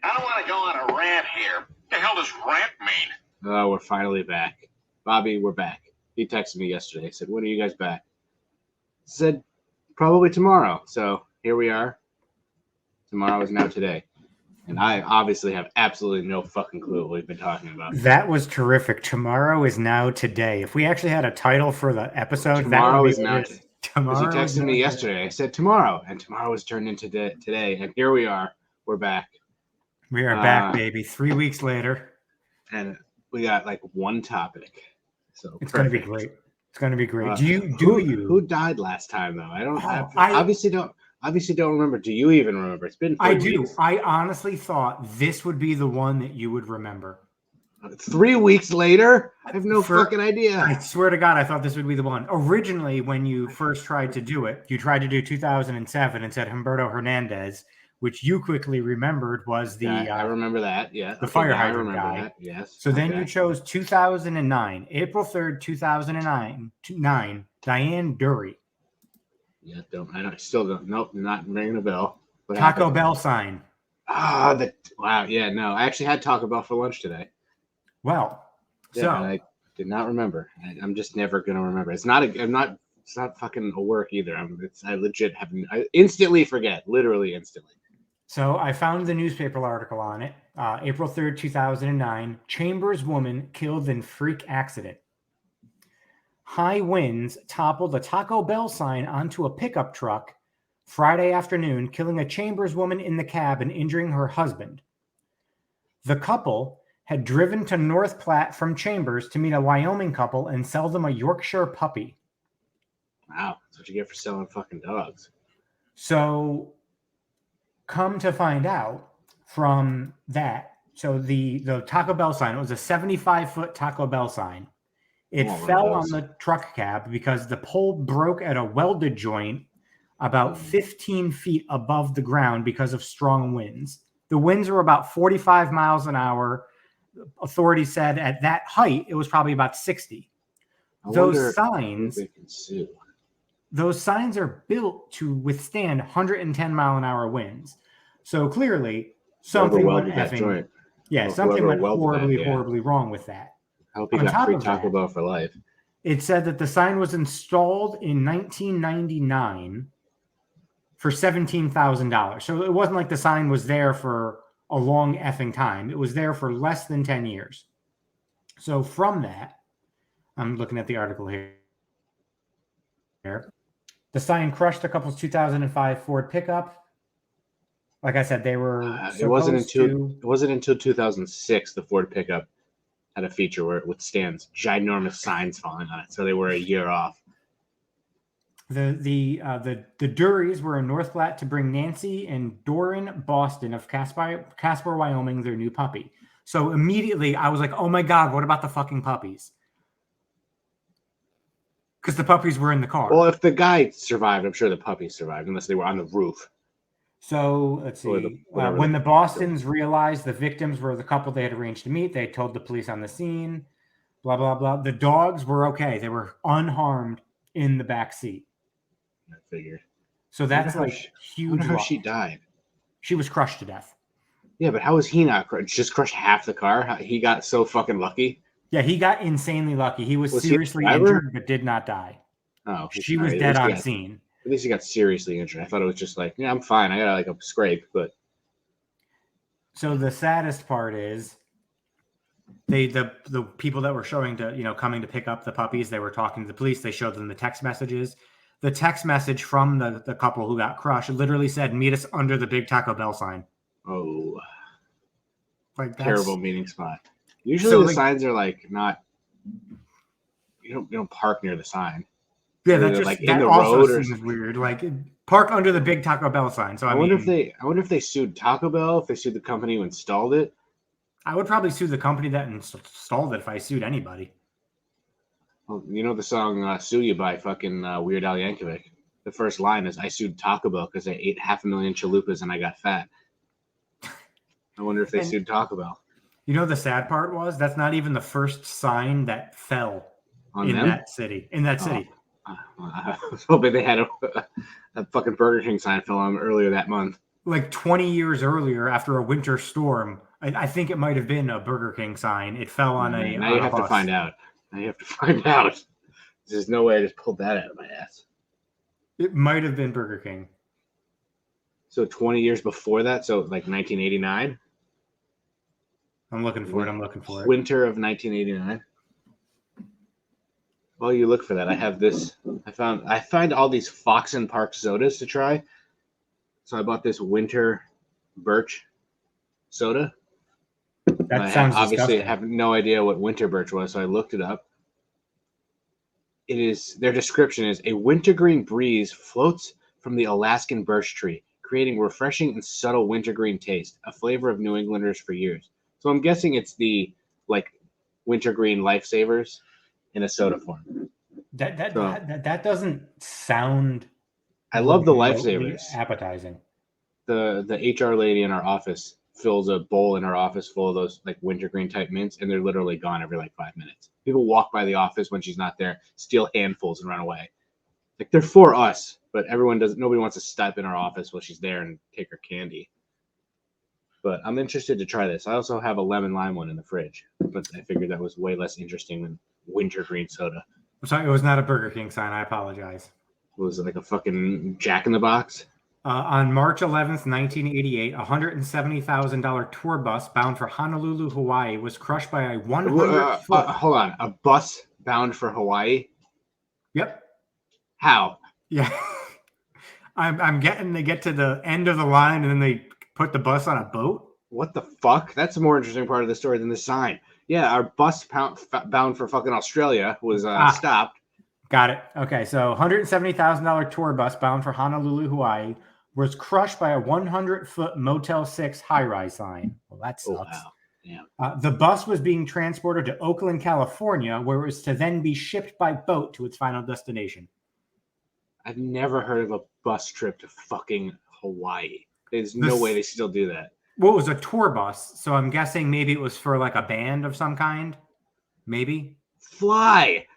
I don't want to go on a rant here. What the hell does rant mean? Oh, we're finally back. Bobby, we're back. He texted me yesterday. He said, when are you guys back? I said, probably tomorrow. So here we are. Tomorrow is now today. And I obviously have absolutely no fucking clue what we've been talking about. That was terrific. Tomorrow is now today. If we actually had a title for the episode, Tomorrow that is would be now what it is. today. Tomorrow. Because he texted me yesterday. I said tomorrow, and tomorrow was turned into today. And here we are. We're back. We are back, baby. 3 weeks later. And we got like one topic. So it's going to be great. It's going to be great. Who died last time though? I don't. I obviously don't remember. Do you even remember? It's been 3 weeks. I honestly thought this would be the one that you would remember. 3 weeks later? I have no fucking idea. I swear to God, I thought this would be the one. Originally, when you first tried to do it, you tried to do 2007 and said Humberto Hernandez, which you quickly remembered was the. I remember that. Yeah. The fire hydrant guy. That. Yes. So then you chose 2009, April 3rd, 2009, Diane Dury. Yeah, I still don't. Nope, not ringing a bell. What Taco happened? Bell sign. Wow. Yeah, no, I actually had Taco Bell for lunch today. Well, yeah, so I did not remember. I'm just never gonna remember. It's not fucking a work either. I legit I instantly forget, literally instantly. So I found the newspaper article on it. April 3rd, 2009. Chambers woman killed in freak accident. High winds toppled a Taco Bell sign onto a pickup truck Friday afternoon, killing a Chambers woman in the cab and injuring her husband. The couple had driven to North Platte from Chambers to meet a Wyoming couple and sell them a Yorkshire puppy. Wow, that's what you get for selling fucking dogs. So, come to find out from that, so the Taco Bell sign, it was a 75-foot Taco Bell sign. It fell on the truck cab because the pole broke at a welded joint about 15 feet above the ground because of strong winds. The winds were about 45 miles an hour. Authorities said at that height, it was probably about 60. Those signs are built to withstand 110 mile an hour winds. So clearly something went horribly wrong with that. I hope he got free Taco Bell for life. It said that the sign was installed in 1999 for $17,000. So it wasn't like the sign was there for a long effing time. It was there for less than 10 years. So from that, I'm looking at the article here. The sign crushed the couple's 2005 Ford pickup. Like I said, they were. It wasn't until 2006 the Ford pickup had a feature where it withstands ginormous signs falling on it. So they were a year off. The Durys were in North Platte to bring Nancy and Doran Boston of Casper, Wyoming, their new puppy. So immediately I was like, oh my God, what about the fucking puppies? Because the puppies were in the car. Well, if the guy survived, I'm sure the puppies survived, unless they were on the roof. So let's see. When the Bostons realized the victims were the couple they had arranged to meet, they told the police on the scene, blah, blah, blah. The dogs were okay. They were unharmed in the back seat. I figured. So that's like huge. I wonder how she died. She was crushed to death. Yeah, but how was he not crushed? Just crushed half the car? He got so fucking lucky? Yeah, he got insanely lucky. He was seriously injured but did not die. Oh. She was dead on scene. At least he got seriously injured. I thought it was just like, yeah, I'm fine. I got like a scrape, but. So the saddest part is the people that were showing to, coming to pick up the puppies, they were talking to the police. They showed them the text messages. The text message from the couple who got crushed literally said, meet us under the big Taco Bell sign. Oh. Like terrible meeting spot. Usually the signs are like not, you don't park near the sign. Yeah, that's just, like in the road or something weird. Like park under the big Taco Bell sign. So I wonder if they sued Taco Bell, if they sued the company who installed it. I would probably sue the company that installed it if I sued anybody. Well, you know the song "Sue You" by fucking Weird Al Yankovic. The first line is, "I sued Taco Bell because I ate 500,000 chalupas and I got fat." I wonder if they sued Taco Bell. You know the sad part was that's not even the first sign that fell in that city. I was hoping they had a fucking Burger King sign fell on earlier that month. like 20 years earlier after a winter storm. I think it might have been a Burger King sign. It fell on a Now you have bus. to find out. Now you have to find out. There's no way I just pulled that out of my ass. It might have been Burger King. So 20 years before that, so like 1989. I'm looking for it. Winter of 1989. While you look for that, I have this. I find all these Fox and Park sodas to try. So I bought this winter birch soda. That sounds obviously disgusting. have no idea what winter birch was, so I looked it up. It is their description is a wintergreen breeze floats from the Alaskan birch tree, creating refreshing and subtle wintergreen taste, a flavor of New Englanders for years. So I'm guessing it's the like wintergreen lifesavers in a soda form. That doesn't sound. I love the lifesavers. Appetizing. The HR lady in our office fills a bowl in our office full of those like wintergreen type mints, and they're literally gone every like 5 minutes. People walk by the office when she's not there, steal handfuls, and run away. Like they're for us, but nobody wants to step in our office while she's there and take her candy. But I'm interested to try this. I also have a lemon lime one in the fridge, but I figured that was way less interesting than wintergreen soda. I'm sorry, it was not a Burger King sign. I apologize. Was it like a fucking Jack in the Box? On March 11th, 1988, a $170,000 tour bus bound for Honolulu, Hawaii, was crushed by a 100-foot. Hold on, a bus bound for Hawaii? Yep. How? Yeah. I'm getting to get to the end of the line, and then they put the bus on a boat. What the fuck? That's a more interesting part of the story than the sign. Yeah, our bus bound for fucking Australia was stopped. Got it. Okay, so $170,000 tour bus bound for Honolulu, Hawaii, was crushed by a 100-foot Motel 6 high-rise sign. Well, that sucks. Oh, wow. Yeah. The bus was being transported to Oakland, California, where it was to then be shipped by boat to its final destination. I've never heard of a bus trip to fucking Hawaii. There's no way they still do that. Well, it was a tour bus, so I'm guessing maybe it was for like a band of some kind. Maybe. Fly!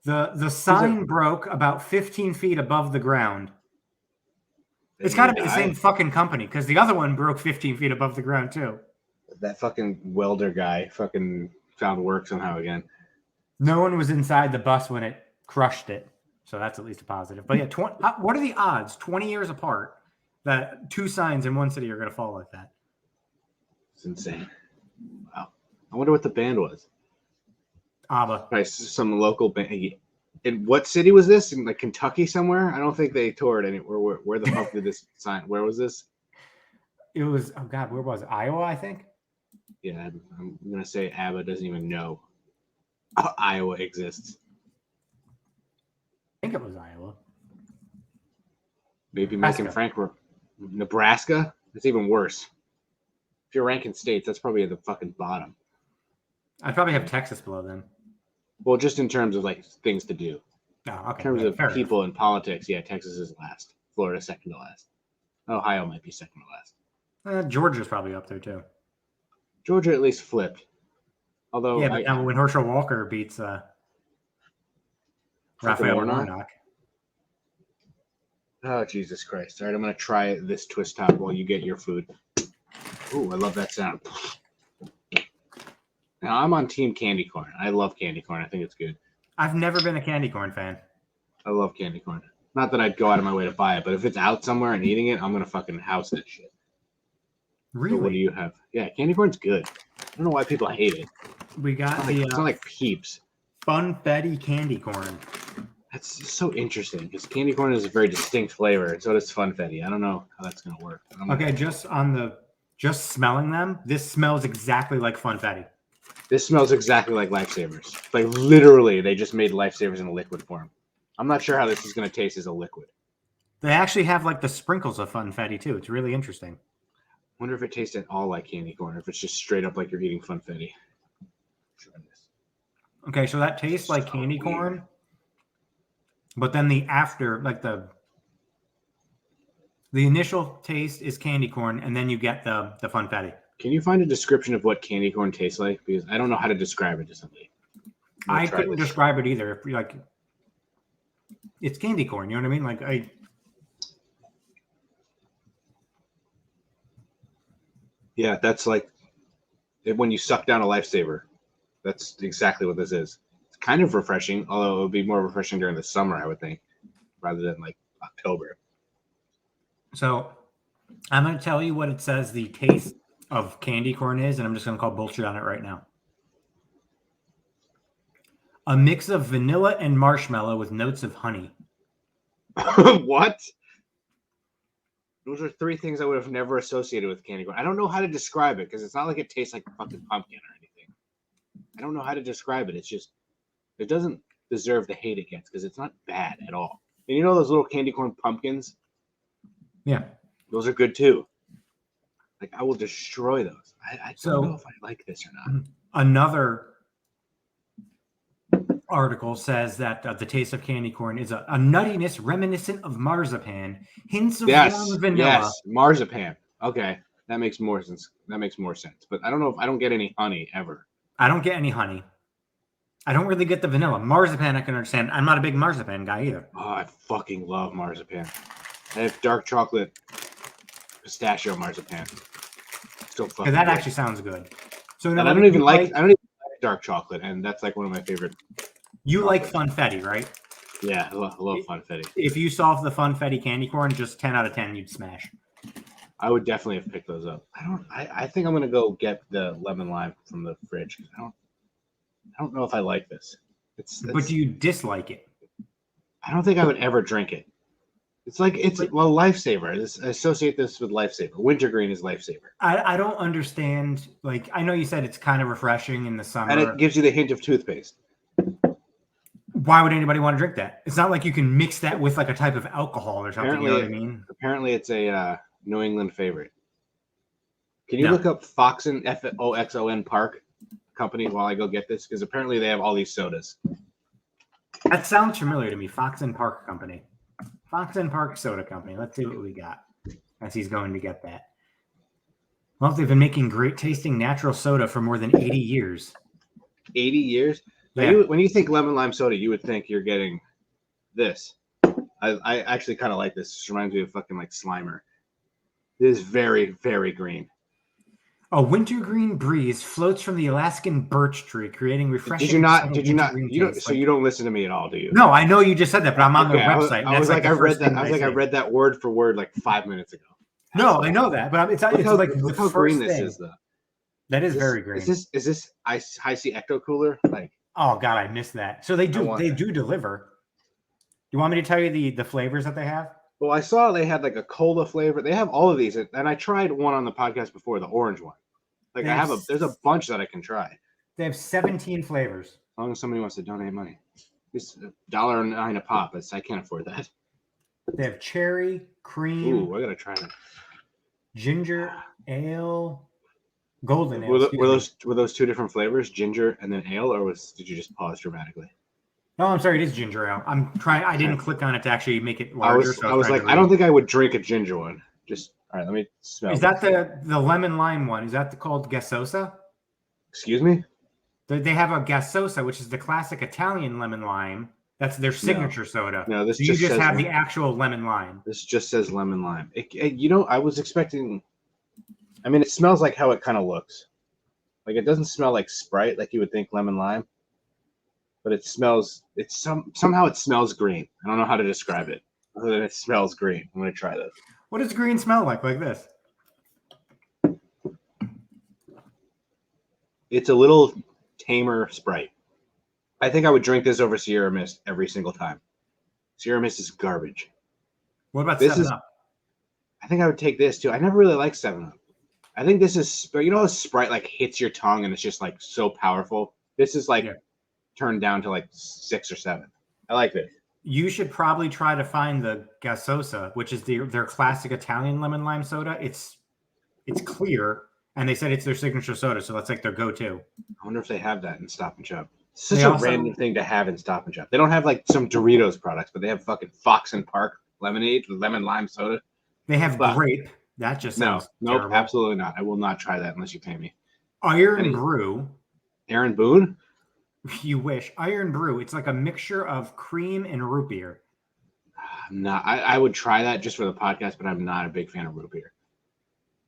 The sign broke about 15 feet above the ground. It's got to be the same fucking company, because the other one broke 15 feet above the ground, too. That fucking welder guy fucking found work somehow again. No one was inside the bus when it crushed it, so that's at least a positive. But yeah, what are the odds, 20 years apart, that two signs in one city are going to fall like that? It's insane. Wow. I wonder what the band was. ABBA. Right, some local band. In what city was this? In like Kentucky somewhere? I don't think they toured anywhere. Where the fuck did this sign? Where was this? It was, oh God, where was it? Iowa, I think? Yeah, I'm going to say ABBA doesn't even know Iowa exists. I think it was Iowa. Maybe Mike and Frank were Nebraska? That's even worse. If you're ranking states, that's probably at the fucking bottom. I'd probably have Texas below them. Well, just in terms of like things to do. Oh, okay. In terms of people and politics, yeah, Texas is last. Florida second to last. Ohio might be second to last. Georgia's probably up there too. Georgia at least flipped. Although, yeah, but when Herschel Walker beats Raphael Warnock. Oh, Jesus Christ. All right, I'm going to try this twist top while you get your food. Ooh, I love that sound. Now, I'm on team candy corn. I love candy corn. I think it's good. I've never been a candy corn fan. I love candy corn. Not that I'd go out of my way to buy it, but if it's out somewhere and eating it, I'm going to fucking house that shit. Really? So what do you have? Yeah, candy corn's good. I don't know why people hate it. We got it's not like Peeps. Funfetti candy corn. That's so interesting because candy corn is a very distinct flavor, and so does Funfetti. I don't know how that's going to work. Okay, just smelling them, this smells exactly like Funfetti. This smells exactly like Lifesavers. Like literally, they just made Lifesavers in a liquid form. I'm not sure how this is going to taste as a liquid. They actually have like the sprinkles of Funfetti too. It's really interesting. I wonder if it tastes at all like candy corn, or if it's just straight up like you're eating Funfetti. Okay, so that tastes like candy corn, but then the after, like the initial taste is candy corn, and then you get the Funfetti. Can you find a description of what candy corn tastes like? Because I don't know how to describe it to somebody. I couldn't describe it either. Like, it's candy corn. You know what I mean? Like Yeah, that's like when you suck down a lifesaver. That's exactly what this is. It's kind of refreshing, although it would be more refreshing during the summer, I would think, rather than like October. So I'm going to tell you what it says the taste of candy corn is, and I'm just going to call bullshit on it right now. A mix of vanilla and marshmallow with notes of honey. What? Those are three things I would have never associated with candy corn. I don't know how to describe it because it's not like it tastes like fucking pumpkin or anything. I don't know how to describe it. It's just, it doesn't deserve the hate it gets because it's not bad at all. And you know those little candy corn pumpkins? Yeah. Those are good too. Like, I will destroy those. I don't know if I like this or not. Another article says that the taste of candy corn is a nuttiness reminiscent of marzipan, hints of warm vanilla. Yes, marzipan. Okay, that makes more sense. But I don't know if I don't get any honey ever. I don't get any honey. I don't really get the vanilla. Marzipan, I can understand. I'm not a big marzipan guy either. Oh, I fucking love marzipan. I have dark chocolate pistachio marzipan. So fucking that good. actually sounds good. So I don't even like dark chocolate, and that's like one of my favorite. You like funfetti, right? Yeah, I love funfetti. If you solve the funfetti candy corn, just 10 out of 10, you'd smash. I would definitely have picked those up. I think I'm gonna go get the lemon lime from the fridge. I don't know if I like this. But do you dislike it? I don't think I would ever drink it. It's lifesaver. I associate this with lifesaver. Wintergreen is lifesaver. I don't understand. Like, I know you said it's kind of refreshing in the summer. And it gives you the hint of toothpaste. Why would anybody want to drink that? It's not like you can mix that with like a type of alcohol or something. You know what I mean? Apparently, it's a New England favorite. Can you look up Foxon, Foxon Park Company while I go get this? Because apparently they have all these sodas. That sounds familiar to me. Foxon Park Company. Foxon Park Soda Company. Let's see what we got as he's going to get that. Well, they've been making great tasting natural soda for more than 80 years. 80 years? Yeah. When you think lemon lime soda, you would think you're getting this. I actually kind of like this. This reminds me of fucking like Slimer. It is very, very green. A wintergreen breeze floats from the Alaskan birch tree, creating refreshing. Did you not? So you don't listen to me at all, do you? No, I know you just said that, but I'm on their website. I read that word for word like 5 minutes ago. No, I know that, but it's like look how green this is, though. That is very green. Is this high C ecto cooler? Like, oh god, I missed that. So they do deliver. You want me to tell you the flavors that they have? Well, I saw they had like a cola flavor. They have all of these, and I tried one on the podcast before, the orange one. Like there's a bunch that I can try. They have 17 flavors. As long as somebody wants to donate money. It's $1.09 a pop, but I can't afford that. They have cherry, cream. Ooh, I gotta try that. Ginger ale, golden ale. Were those two different flavors, ginger and then ale, or did you just pause dramatically? No, I'm sorry, it is ginger ale. I'm trying. I didn't click on it to actually make it larger. I was like, I don't think I would drink a ginger one. Just all right. Let me smell. Is that the lemon lime one? Is that called gasosa? Excuse me. They have a gasosa, which is the classic Italian lemon lime. That's their signature soda. No, this so you just have the actual lemon lime. This just says lemon lime. I was expecting. I mean, it smells like how it kind of looks. Like, it doesn't smell like Sprite, like you would think lemon lime. But it smells. Somehow it smells green. I don't know how to describe it other than it smells green. I'm gonna try this. What does green smell like? Like this? It's a little tamer Sprite. I think I would drink this over Sierra Mist every single time. Sierra Mist is garbage. What about 7-Up? I think I would take this too. I never really liked 7-Up. I think this is, how Sprite like hits your tongue and it's just like so powerful. This is like turned down to like 6 or 7. I like this. You should probably try to find the gasosa, which is their classic Italian lemon lime soda. It's clear, and they said it's their signature soda, so that's like their go-to. I wonder if they have that in Stop and Shop. Such a random thing to have in Stop and Shop. They don't have like some Doritos products, but they have fucking Foxon Park lemonade, lemon lime soda. They have grape. That just sounds nope, absolutely not. I will not try that unless you pay me. Iron Brew. Aaron Boone? You wish. Iron Brew. It's like a mixture of cream and root beer. I would try that just for the podcast, but I'm not a big fan of root beer.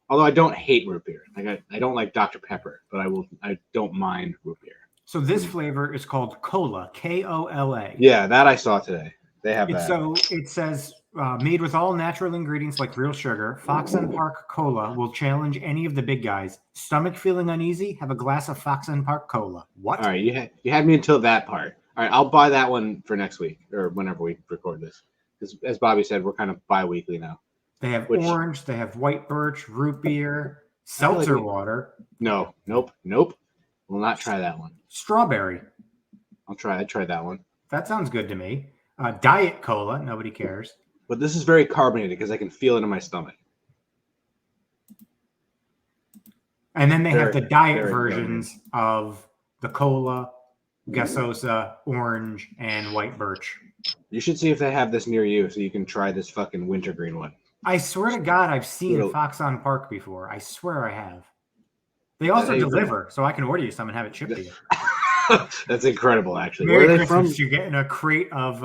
Although I don't hate root beer. Like I don't like Dr. Pepper, but I don't mind root beer. So this flavor is called Cola, Kola. Yeah, that I saw today. They have that. So it says made with all natural ingredients like real sugar. Fox and Park Cola will challenge any of the big guys. Stomach feeling uneasy? Have a glass of Fox and Park Cola. What? All right, you had me until that part. All right, I'll buy that one for next week or whenever we record this. Because as Bobby said, we're kind of bi-weekly now. They have orange. They have white birch, root beer, seltzer water. No, nope. We'll not try that one. Strawberry. I tried that one. That sounds good to me. Diet Cola. Nobody cares. But this is very carbonated because I can feel it in my stomach. And then they have the diet versions of the cola, gasosa, orange, and white birch. You should see if they have this near you so you can try this fucking wintergreen one. I swear to God, I've seen Fox on Park before. I swear I have. They also deliver, so I can order you some and have it shipped to you. That's incredible, actually. Merry Where are they Christmas, from? You're getting a crate of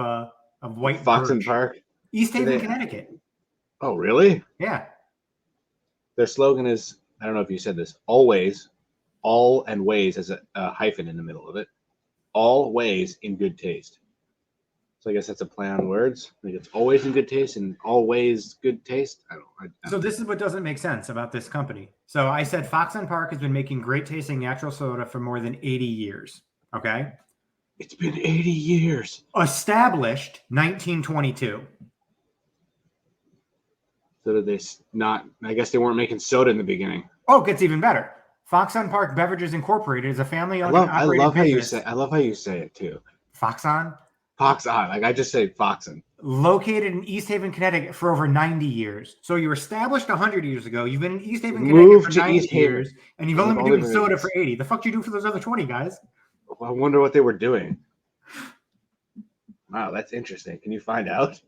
white Fox birch. and Park? East Haven, Connecticut. Oh, really? Yeah. Their slogan is, I don't know if you said this, always, all and ways has a hyphen in the middle of it. All ways in good taste. So I guess that's a play on words. Like it's always in good taste and always good taste. I don't So this is what doesn't make sense about this company. So I said Fox and Park has been making great tasting natural soda for more than 80 years. Okay. It's been 80 years. Established 1922. So did they not? I guess they weren't making soda in the beginning. Oh, it gets even better. Fox on Park Beverages Incorporated is a family-owned and operated I love business. how you say it too. Fox on. Fox on. Like I just say Foxon. Located in East Haven, Connecticut for over 90 years. So you were established 100 years ago. You've been in East Haven, Connecticut for 90 years, and you've only been doing soda for 80. The fuck did you do for those other 20 guys? Well, I wonder what they were doing. Wow, that's interesting. Can you find out?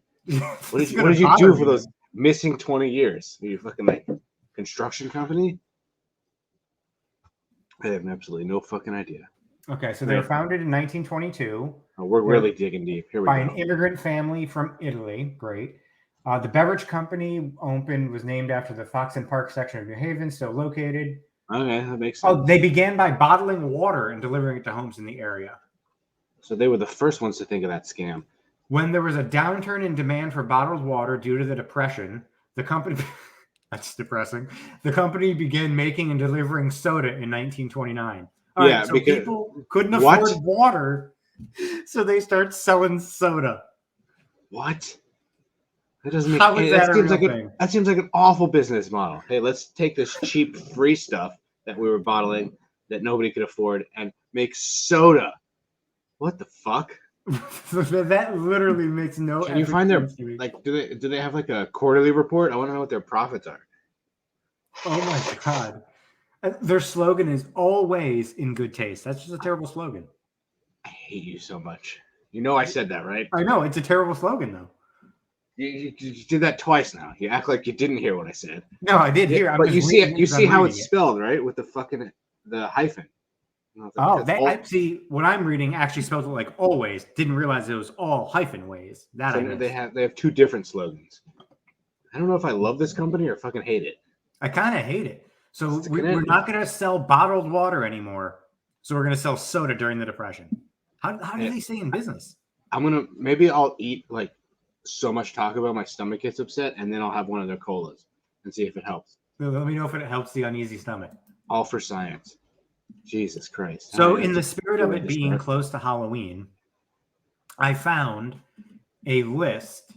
What did you do for those missing 20 years? Are you fucking like construction company? I have absolutely no fucking idea. Okay, so they were founded in 1922. Oh, we're really digging deep. Here we go. By an immigrant family from Italy. Great. The beverage company was named after the Fox and Park section of New Haven, still located. Okay, that makes sense. Oh, they began by bottling water and delivering it to homes in the area. So they were the first ones to think of that scam. When there was a downturn in demand for bottled water due to the Depression, the company... That's depressing. The company began making and delivering soda in 1929. So because people couldn't afford water, so they start selling soda. What? That doesn't make sense. That seems like an awful business model. Hey, let's take this cheap free stuff that we were bottling that nobody could afford and make soda. What the fuck? That literally makes no sense. Can you find their do they have like a quarterly report? I want to know what their profits are. Oh my God. Their slogan is always in good taste. That's just a terrible slogan. I hate you so much. You know I said that, right? I know. It's a terrible slogan, though. You did that twice now. You act like you didn't hear what I said. No, I did hear. But you see how it's spelled, right? With the hyphen. See, what I'm reading actually spells it like always. Didn't realize it was all hyphen ways. They have two different slogans. I don't know if I love this company or fucking hate it. I kind of hate it. So we're not going to sell bottled water anymore. So we're going to sell soda during the Depression. How do they stay in business? Maybe I'll eat like so much Taco Bell, my stomach gets upset, and then I'll have one of their colas and see if it helps. Let me know if it helps the uneasy stomach. All for science. Jesus Christ. So in the spirit of it being close to Halloween, I found a list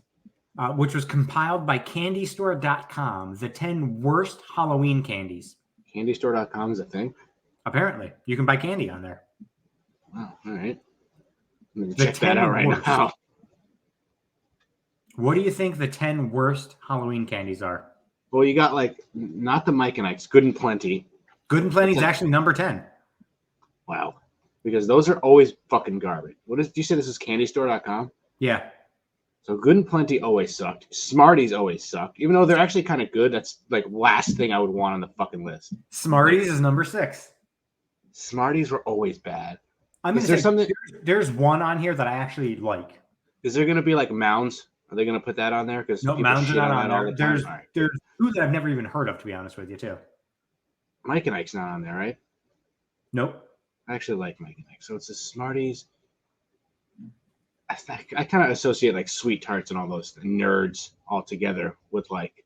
which was compiled by candystore.com, the 10 worst Halloween candies. Candystore.com is a thing? Apparently. You can buy candy on there. Wow, all right. I'm going to check that out right now. What do you think the 10 worst Halloween candies are? Well, you got not the Mike and Ike's, Good and Plenty. Good and Plenty is actually number 10. Wow. Because those are always fucking garbage. You say this is candystore.com? Yeah. So Good and Plenty always sucked. Smarties always suck. Even though they're actually kind of good, that's last thing I would want on the fucking list. Smarties is number 6. Smarties were always bad. I'm going to say there's one on here that I actually like. Is there going to be Mounds? Are they going to put that on there? No, Mounds are not on there. Two that I've never even heard of, to be honest with you, too. Mike and Ike's not on there, right? Nope. I actually like Mike and Ike. So it's the Smarties. I kind of associate like sweet tarts and all those nerds all together with like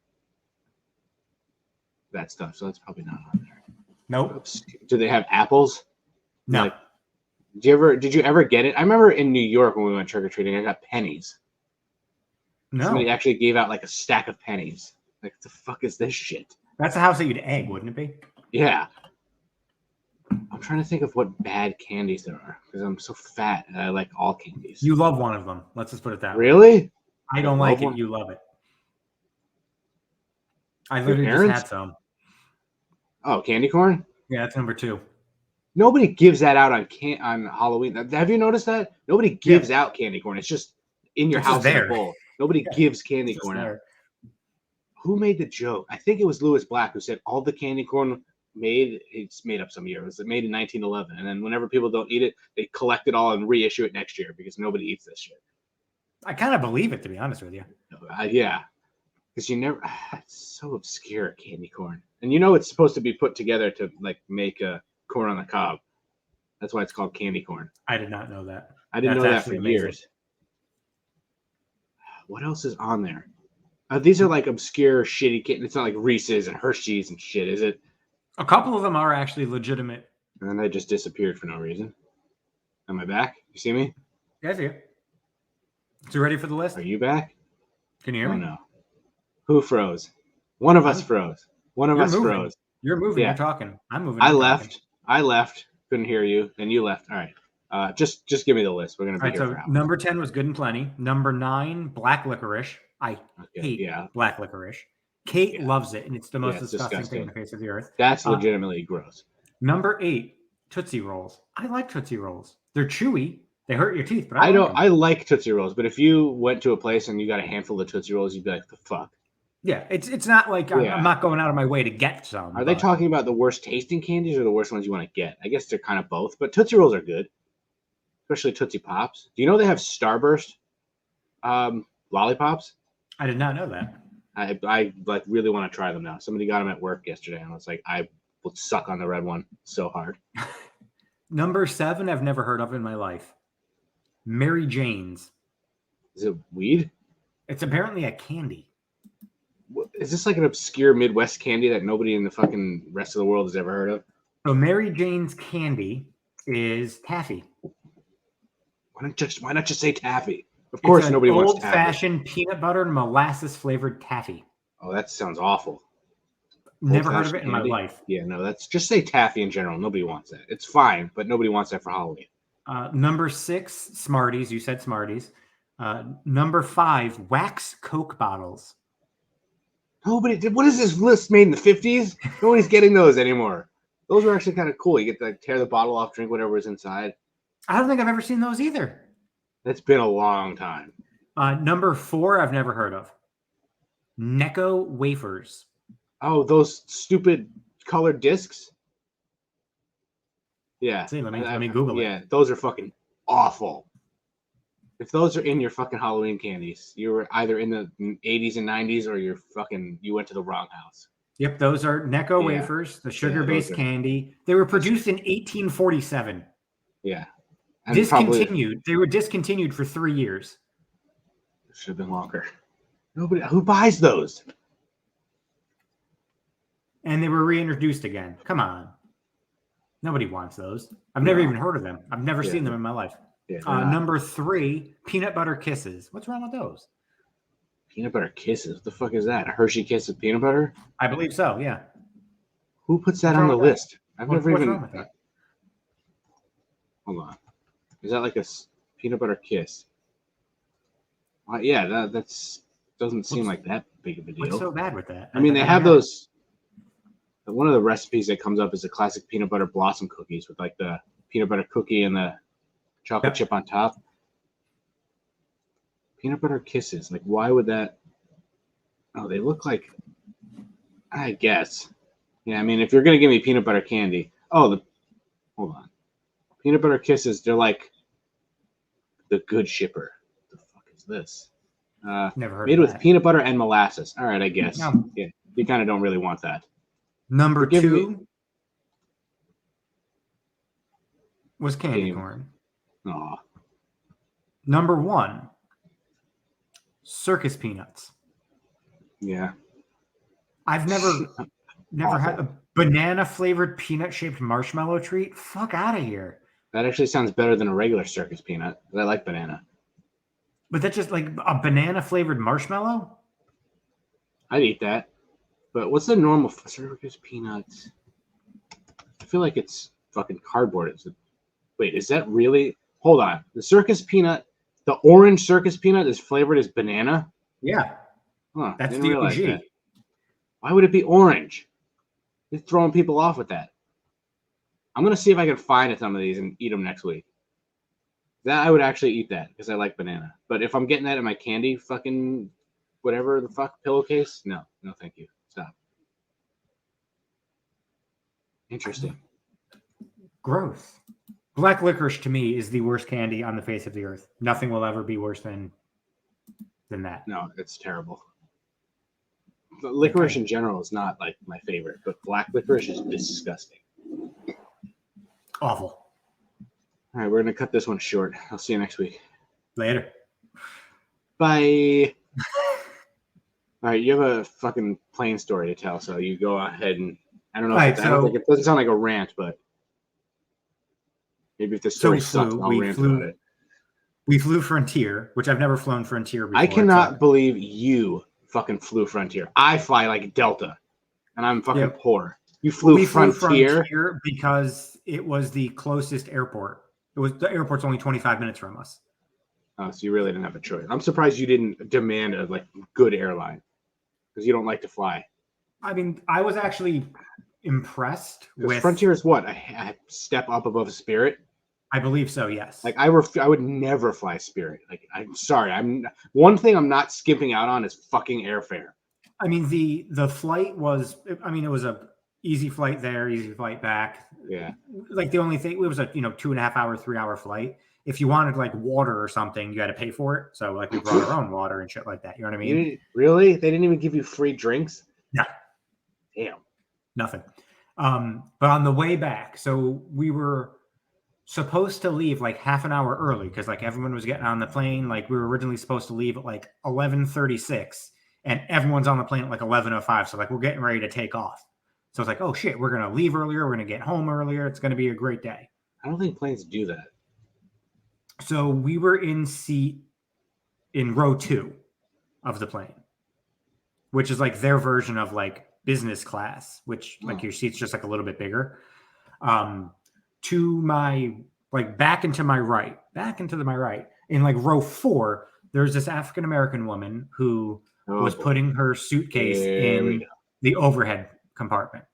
that stuff. So that's probably not on there. Nope. Do they have apples? No. Like, did you ever get it? I remember in New York when we went trick or treating, I got pennies. No. Somebody actually gave out like a stack of pennies. Like, what the fuck is this shit? That's the house that you'd egg, wouldn't it be? Yeah. I'm trying to think of what bad candies there are because I'm so fat and I like all candies. You love one of them. Let's just put it that way. Really? I don't like one? it. You love it. I literally just had some. Oh, candy corn? Yeah, that's number 2. Nobody gives that out on Halloween. Have you noticed that? Nobody gives out candy corn. It's just in your house in a bowl. Nobody gives candy corn out. Who made the joke? I think it was Lewis Black who said all the candy corn it's made up some year. It was made in 1911. And then whenever people don't eat it, they collect it all and reissue it next year because nobody eats this shit. I kind of believe it, to be honest with you. Yeah. Because it's so obscure, candy corn. And you know it's supposed to be put together to like make a corn on the cob. That's why it's called candy corn. I did not know that. I didn't know that for years. What else is on there? These are like obscure, shitty candy. It's not like Reese's and Hershey's and shit, is it? A couple of them are actually legitimate. And then I just disappeared for no reason. Am I back? You see me? Yes, you. So you ready for the list? Are you back? Can you hear me? No. Who froze? One of us froze. One of us froze. You're moving. Yeah. You're talking. I'm moving. I left. Couldn't hear you. Then you left. All right. Just give me the list. We're gonna be here for hours. Number 10 was Good and Plenty. Number 9, black licorice. I hate black licorice. Kate loves it, and it's the most disgusting thing on the face of the earth. That's legitimately gross. Number 8, Tootsie Rolls. I like Tootsie Rolls. They're chewy. They hurt your teeth, but I don't. I like Tootsie Rolls, but if you went to a place and you got a handful of Tootsie Rolls, you'd be like, "The fuck." Yeah, it's not like I'm not going out of my way to get some. Are they talking about the worst tasting candies or the worst ones you want to get? I guess they're kind of both, but Tootsie Rolls are good, especially Tootsie Pops. Do you know they have Starburst lollipops? I did not know that. I like really want to try them now. Somebody got them at work yesterday, and I was like, I will suck on the red one so hard. Number 7, I've never heard of in my life. Mary Jane's. Is it weed? It's apparently a candy. Is this like an obscure Midwest candy that nobody in the fucking rest of the world has ever heard of? So Mary Jane's candy is taffy. Why not just say taffy? Of course, nobody wants taffy. Old-fashioned peanut butter and molasses flavored taffy. Oh, that sounds awful. Never heard of it in my life. Yeah, no, that's just say taffy in general. Nobody wants that. It's fine, but nobody wants that for Halloween. Number 6, Smarties. You said Smarties. Number 5, wax Coke bottles. Nobody. What is this list made in the 50s? Nobody's getting those anymore. Those are actually kind of cool. You get to like, tear the bottle off, drink whatever is inside. I don't think I've ever seen those either. It's been a long time. Number 4, I've never heard of. Necco wafers. Oh, those stupid colored discs? Yeah. See, let me Google it. Yeah, those are fucking awful. If those are in your fucking Halloween candies, you were either in the 80s and 90s or you went to the wrong house. Yep, those are Necco wafers, the sugar-based candy. They were produced in 1847. Yeah. And discontinued. They were discontinued for 3 years. It should have been longer. Nobody who buys those. And they were reintroduced again. Come on. Nobody wants those. I've never even heard of them. I've never seen them in my life. Yeah, number 3, peanut butter kisses. What's wrong with those? Peanut butter kisses? What the fuck is that? A Hershey kiss with peanut butter? I believe so, yeah. Who puts that on the list? I've never even... Hold on. Is that like a peanut butter kiss? Yeah, that's doesn't seem like that big of a deal. What's so bad with that? I mean, they have those... One of the recipes that comes up is the classic peanut butter blossom cookies with like the peanut butter cookie and the chocolate chip on top. Peanut butter kisses. Like, why would that? Oh, they look like, I guess. Yeah, I mean, if you're going to give me peanut butter candy. Oh, hold on. Peanut butter kisses, they're like the good shipper. What the fuck is this? Never heard made of with that. Peanut butter and molasses. All right, I guess. No. Yeah. You kind of don't really want that. Number Forgive 2 me. was candy corn. Aw. Number 1, circus peanuts. Yeah. I've never had a banana flavored peanut shaped marshmallow treat. Fuck out of here. That actually sounds better than a regular circus peanut. I like banana. But that's just like a banana flavored marshmallow? I'd eat that. But what's the normal circus peanuts? I feel like it's fucking cardboard. Wait, is that really? Hold on. The circus peanut, the orange circus peanut is flavored as banana? Yeah. Huh. That's Didn't the realize OG. that. Why would it be orange? You're throwing people off with that. I'm going to see if I can find some of these and eat them next week. That I would actually eat that because I like banana. But if I'm getting that in my candy fucking whatever the fuck pillowcase, no, thank you. Stop. Interesting. Gross. Black licorice to me is the worst candy on the face of the earth. Nothing will ever be worse than that. No, it's terrible. But licorice in general is not like my favorite, but black licorice is disgusting. Awful. All right, we're gonna cut this one short. I'll see you next week. Later. Bye. All right, you have a fucking plane story to tell, so you go ahead and I don't know. Right, I don't think it doesn't sound like a rant, but maybe if the story sucks, I'll rant about it. We flew Frontier, which I've never flown Frontier before. I cannot believe you fucking flew Frontier. I fly like Delta, and I'm fucking poor. You flew Frontier because it was the closest airport. The airport's only 25 minutes from us. Oh, so you really didn't have a choice. I'm surprised you didn't demand a good airline because you don't like to fly. I mean, I was actually impressed with Frontier is what a step up above Spirit. I believe so. Yes. Like I would never fly Spirit. Like I'm sorry. One thing I'm not skipping out on is fucking airfare. I mean the flight was. I mean it was a easy flight there, easy flight back. Yeah. Like the only thing it was a 2.5 hour, 3 hour flight. If you wanted like water or something, you had to pay for it. So like we brought our own water and shit like that. You know what I mean? Really? They didn't even give you free drinks? No. Damn. Nothing. But on the way back, so we were supposed to leave like half an hour early because like everyone was getting on the plane. Like we were originally supposed to leave at like 11:36 and everyone's on the plane at like 11:05. So like we're getting ready to take off. So it's like, oh shit, we're going to leave earlier. We're going to get home earlier. It's going to be a great day. I don't think planes do that. So we were in row 2 of the plane, which is like their version of like business class, which like your seat's just like a little bit bigger. To my back into my right, in like row 4, there's this African American woman who was putting her suitcase in the overhead compartment.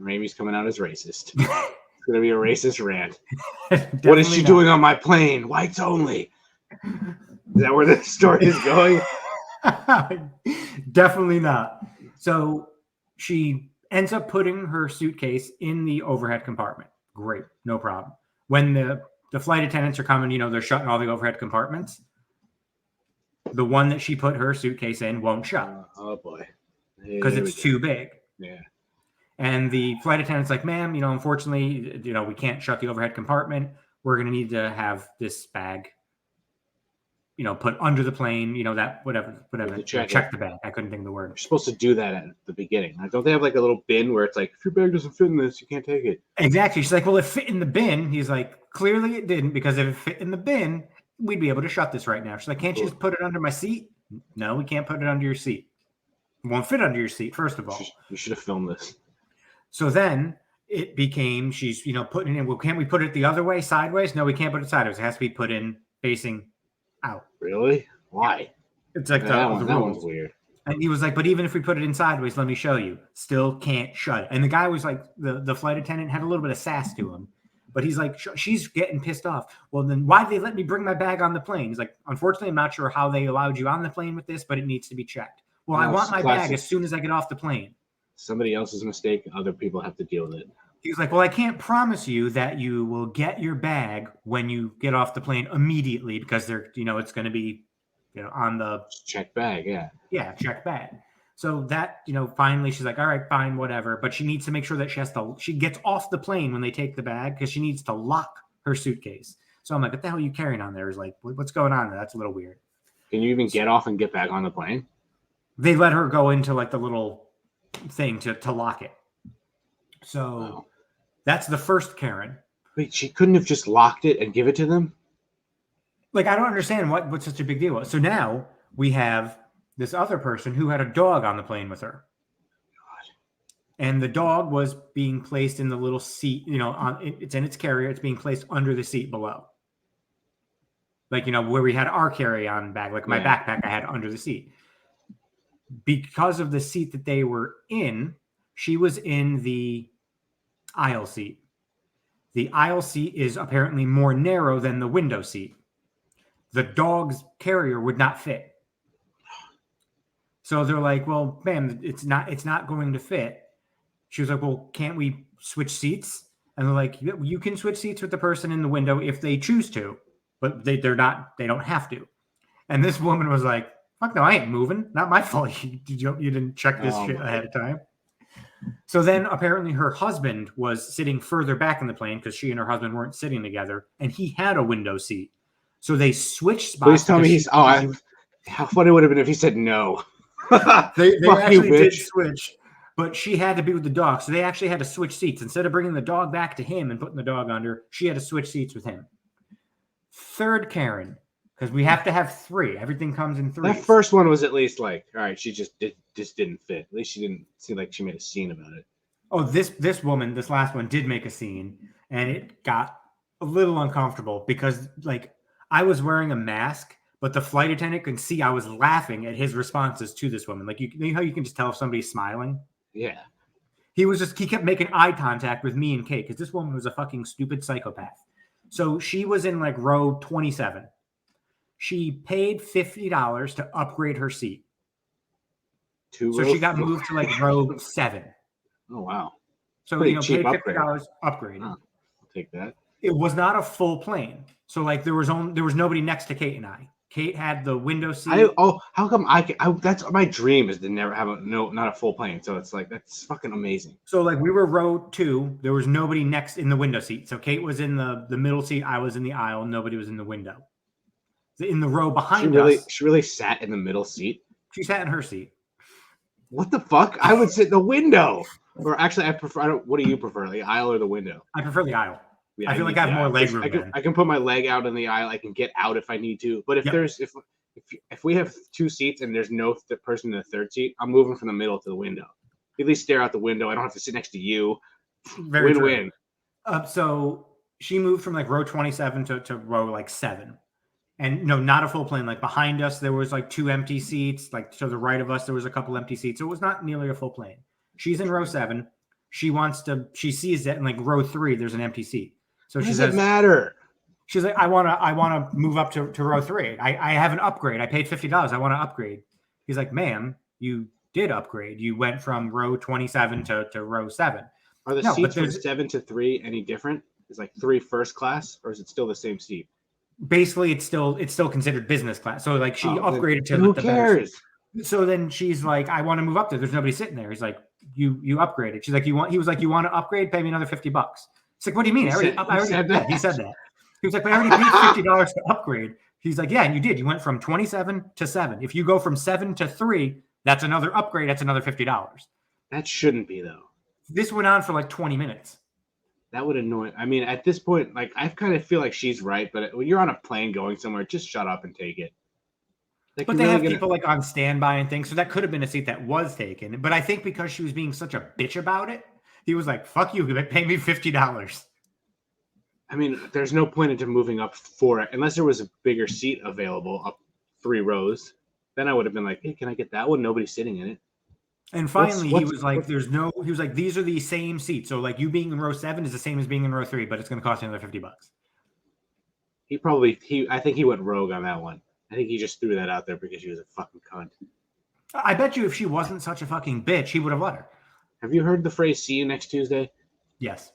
Ramey's coming out as racist. It's gonna be a racist rant. What is she doing on my plane? Whites only. Is that where the story is going? Definitely not. So she ends up putting her suitcase in the overhead compartment. Great, no problem. When the flight attendants are coming, they're shutting all the overhead compartments. The one that she put her suitcase in won't shut. Oh boy. Because it's too big. Yeah. And the flight attendant's like, ma'am, unfortunately, we can't shut the overhead compartment. We're going to need to have this bag, put under the plane, that whatever. Check the bag. I couldn't think of the word. You're supposed to do that at the beginning. Don't they have like a little bin where it's like, if your bag doesn't fit in this, you can't take it? Exactly. She's like, well, it fit in the bin. He's like, clearly it didn't, because if it fit in the bin, we'd be able to shut this right now. She's like, can't you just put it under my seat? No, we can't put it under your seat. It won't fit under your seat, first of all. You should have filmed this. So then it became, she's, putting it in. Well, can't we put it the other way, sideways? No, we can't put it sideways. It has to be put in facing out. Really? Why? It's like that one's weird. And he was like, but even if we put it in sideways, let me show you. Still can't shut it. And the guy was like, the flight attendant had a little bit of sass to him. But he's like, she's getting pissed off. Well, then why did they let me bring my bag on the plane? He's like, unfortunately, I'm not sure how they allowed you on the plane with this, but it needs to be checked. Well, I want my bag as soon as I get off the plane. Somebody else's mistake. Other people have to deal with it. He was like, well, I can't promise you that you will get your bag when you get off the plane immediately, because they're, it's going to be, on the check bag. Yeah. Yeah. Check bag. So that, finally she's like, all right, fine, whatever. But she needs to make sure that she gets off the plane when they take the bag because she needs to lock her suitcase. So I'm like, what the hell are you carrying on there? Is like, what's going on there? That's a little weird. Can you even get off and get back on the plane? They let her go into like the little thing to lock it. So That's the first Karen. Wait, she couldn't have just locked it and give it to them? Like, I don't understand what's such a big deal. So now we have this other person who had a dog on the plane with her. God. And the dog was being placed in the little seat, it's in its carrier. It's being placed under the seat below. Like, where we had our carry-on bag, like my backpack I had under the seat. Because of the seat that they were in, she was in the aisle seat. The aisle seat is apparently more narrow than the window seat. The dog's carrier would not fit. So they're like, well, ma'am, it's not going to fit. She was like, well, can't we switch seats? And they're like, you can switch seats with the person in the window if they choose to, but they don't have to. And this woman was like, fuck no, I ain't moving. Not my fault. You didn't check this shit ahead of time. So then apparently her husband was sitting further back in the plane because she and her husband weren't sitting together, and he had a window seat. So they switched spots. Please tell me how funny it would have been if he said no. they actually did switch, but she had to be with the dog. So they actually had to switch seats. Instead of bringing the dog back to him and putting the dog under, she had to switch seats with him. Third Karen, because we have to have three. Everything comes in three. That first one was at least like, all right, she just didn't fit. At least she didn't seem like she made a scene about it. Oh, this woman, this last one did make a scene, and it got a little uncomfortable because like I was wearing a mask, but the flight attendant could see I was laughing at his responses to this woman. Like, you know how you can just tell if somebody's smiling? Yeah. He kept making eye contact with me and Kate because this woman was a fucking stupid psychopath. So she was in like row 27. She paid $50 to upgrade her seat. So she got moved to like row 7. Oh, wow. So, paid $50 upgrade. I'll take that. It was not a full plane. So like there was nobody next to Kate and I. Kate had the window seat. How come that's my dream, is to never have not a full plane. So it's like, that's fucking amazing. So like we were row 2. There was nobody next in the window seat. So Kate was in the middle seat. I was in the aisle. Nobody was in the window. In the row behind us. She really sat in the middle seat? She sat in her seat. What the fuck? I would sit in the window. Or actually, what do you prefer, the aisle or the window? I prefer the aisle. Yeah, I feel like I have more leg room. I can put my leg out in the aisle. I can get out if I need to. But if we have 2 seats and there's no person in the third seat, I'm moving from the middle to the window. At least stare out the window. I don't have to sit next to you. Win-win. So she moved from like row 27 to row like 7. And no, not a full plane. Like behind us, there was like 2 empty seats. Like to the right of us, there was a couple empty seats. So it was not nearly a full plane. She's in row 7. She sees that in like row 3, there's an empty seat. So she says, does it matter? She's like, I want to move up to row 3. I have an upgrade. I paid $50. I want to upgrade. He's like, ma'am, you did upgrade. You went from row 27 to row 7. Are the seats from 7 to 3 any different? Is like 3 first class, or is it still the same seat? Basically, it's still considered business class. So like she upgraded to who the cares? Better. So then she's like, I want to move up there. There's nobody sitting there. He's like, you upgraded. She's like, he was like, you want to upgrade? Pay me another $50. It's like, what do you mean? He said that. He said that. He was like, but I already paid $50 to upgrade. He's like, yeah, and you did. You went from 27 to 7. If you go from 7 to 3, that's another upgrade. That's another $50. That shouldn't be, though. This went on for like 20 minutes. That would annoy. I mean, at this point, like, I kind of feel like she's right, but when you're on a plane going somewhere, just shut up and take it. Like, but they have people like on standby and things, so that could have been a seat that was taken. But I think because she was being such a bitch about it, he was like, fuck you, pay me $50. I mean, there's no point into moving up for it unless there was a bigger seat available up 3 rows. Then I would have been like, hey, can I get that one? Nobody's sitting in it. And finally, he was like, these are the same seats. So like you being in row 7 is the same as being in row 3, but it's going to cost you another $50. I think he went rogue on that one. I think he just threw that out there because she was a fucking cunt. I bet you if she wasn't such a fucking bitch, he would have let her. Have you heard the phrase, see you next Tuesday? Yes.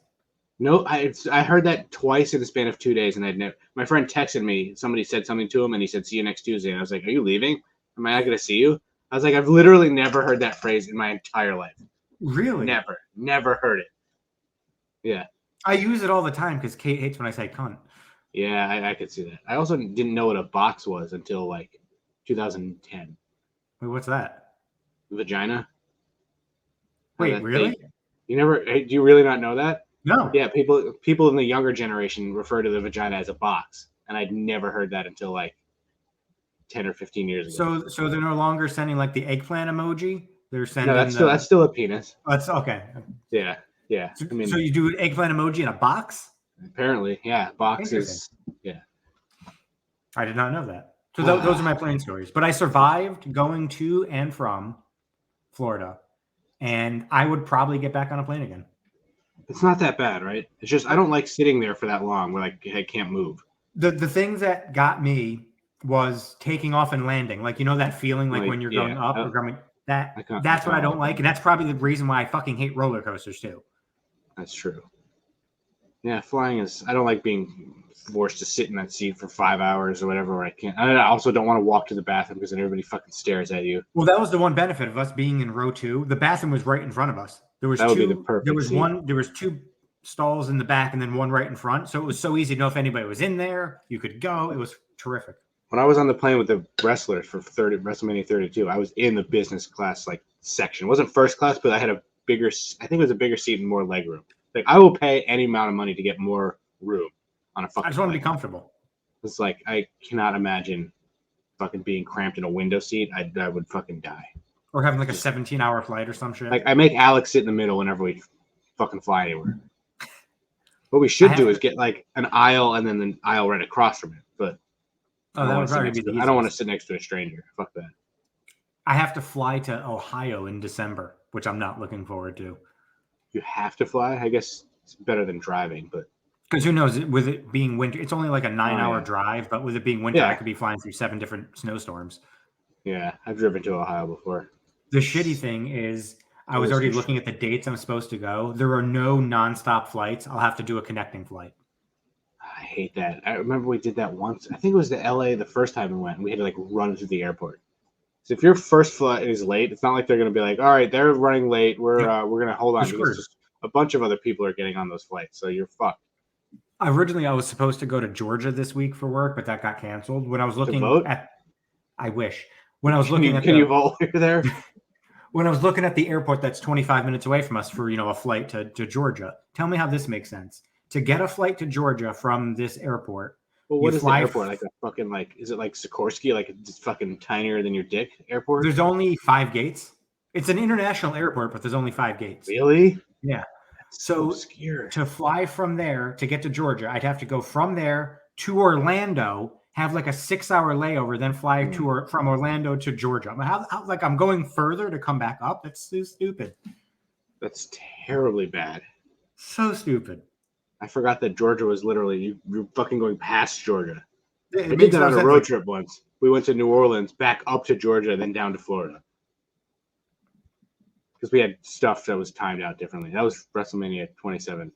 No, I heard that twice in the span of 2 days, and my friend texted me. Somebody said something to him, and he said, see you next Tuesday. And I was like, are you leaving? Am I not going to see you? I was like, I've literally never heard that phrase in my entire life. Really? Never heard it. Yeah. I use it all the time because Kate hates when I say cunt. Yeah, I could see that. I also didn't know what a box was until like 2010. Wait, what's that? Vagina. Wait, really? You never? Do you really not know that? No. Yeah, people in the younger generation refer to the vagina as a box, and I'd never heard that until like 10 or 15 years ago. So they're no longer sending like the eggplant emoji. They're sending. No, that's still a penis. That's okay. Yeah. So, I mean, so you do an eggplant emoji in a box? Apparently, yeah. Boxes. Yeah. I did not know that. So those are my plane stories. But I survived going to and from Florida, and I would probably get back on a plane again. It's not that bad, right? It's just I don't like sitting there for that long where like I can't move. The things that got me was taking off and landing. Like, you know, that feeling like when you're going up or going that's what I don't like. And that's probably the reason why I fucking hate roller coasters too. That's true. Yeah, flying is. I don't like being forced to sit in that seat for 5 hours or whatever. Where I can't. I also don't want to walk to the bathroom because then everybody fucking stares at you. Well, that was the one benefit of us being in row 2. The bathroom was right in front of us. There was There was 2 stalls in the back and then one right in front. So it was so easy to know if anybody was in there. You could go. It was terrific. When I was on the plane with the wrestlers for WrestleMania 32, I was in the business class like section. It wasn't first class, but I had a bigger. I think it was a bigger seat and more leg room. Like I will pay any amount of money to get more room on a fucking. I just want to be comfortable. It's like I cannot imagine fucking being cramped in a window seat. I would fucking die. Or having like a 17-hour flight or some shit. Like I make Alex sit in the middle whenever we fucking fly anywhere. What we should do is get like an aisle and then an aisle right across from it. But I don't want to sit next to a stranger. Fuck that. I have to fly to Ohio in December, which I'm not looking forward to. You have to fly? I guess it's better than driving, but because who knows, with it being winter, it's only like a 9-hour drive, but with it being winter, I could be flying through 7 different snowstorms. Yeah, I've driven to Ohio before. The shitty thing is I was already looking at the dates I'm supposed to go. There are no nonstop flights. I'll have to do a connecting flight. I hate that. I remember we did that once. I think it was to LA the first time we went. And we had to like run to the airport. So if your first flight is late, it's not like they're going to be like, all right, they're running late. We're going to hold on because just a bunch of other people are getting on those flights. So you're fucked. Originally, I was supposed to go to Georgia this week for work, but that got canceled. When I was looking at, I wish. When I was looking at, can you vote there? When I was looking at the airport that's 25 minutes away from us for a flight to Georgia, tell me how this makes sense. To get a flight to Georgia from this airport. Well, what is the airport? Like a fucking is it like Sikorsky, like it's fucking tinier than your dick airport? There's only 5 gates. It's an international airport, but there's only 5 gates. Really? Yeah. So to fly from there to get to Georgia, I'd have to go from there to Orlando, have like a 6-hour layover, then fly from Orlando to Georgia. I mean, how like I'm going further to come back up? That's so stupid. That's terribly bad. So stupid. I forgot that Georgia was literally you're fucking going past Georgia. I did that on a road trip once. We went to New Orleans, back up to Georgia, then down to Florida. Because we had stuff that was timed out differently. That was WrestleMania 27.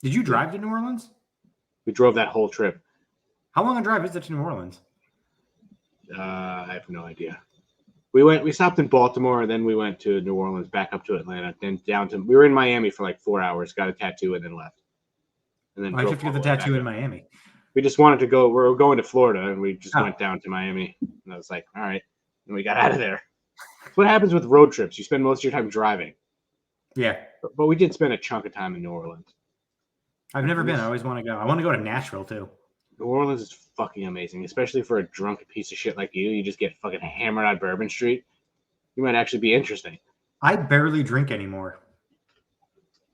Did you drive to New Orleans? We drove that whole trip. How long a drive is it to New Orleans? I have no idea. We stopped in Baltimore, and then we went to New Orleans, back up to Atlanta, then down to. We were in Miami for like 4 hours, got a tattoo, and then left. And then I have to get the tattoo in Miami. We just wanted to go. We were going to Florida, and we just went down to Miami. And I was like, all right. And we got out of there. That's what happens with road trips. You spend most of your time driving. Yeah. But we did spend a chunk of time in New Orleans. I've never been. I always want to go. I want to go to Nashville, too. New Orleans is fucking amazing, especially for a drunk piece of shit like you. You just get fucking hammered on Bourbon Street. You might actually be interesting. I barely drink anymore.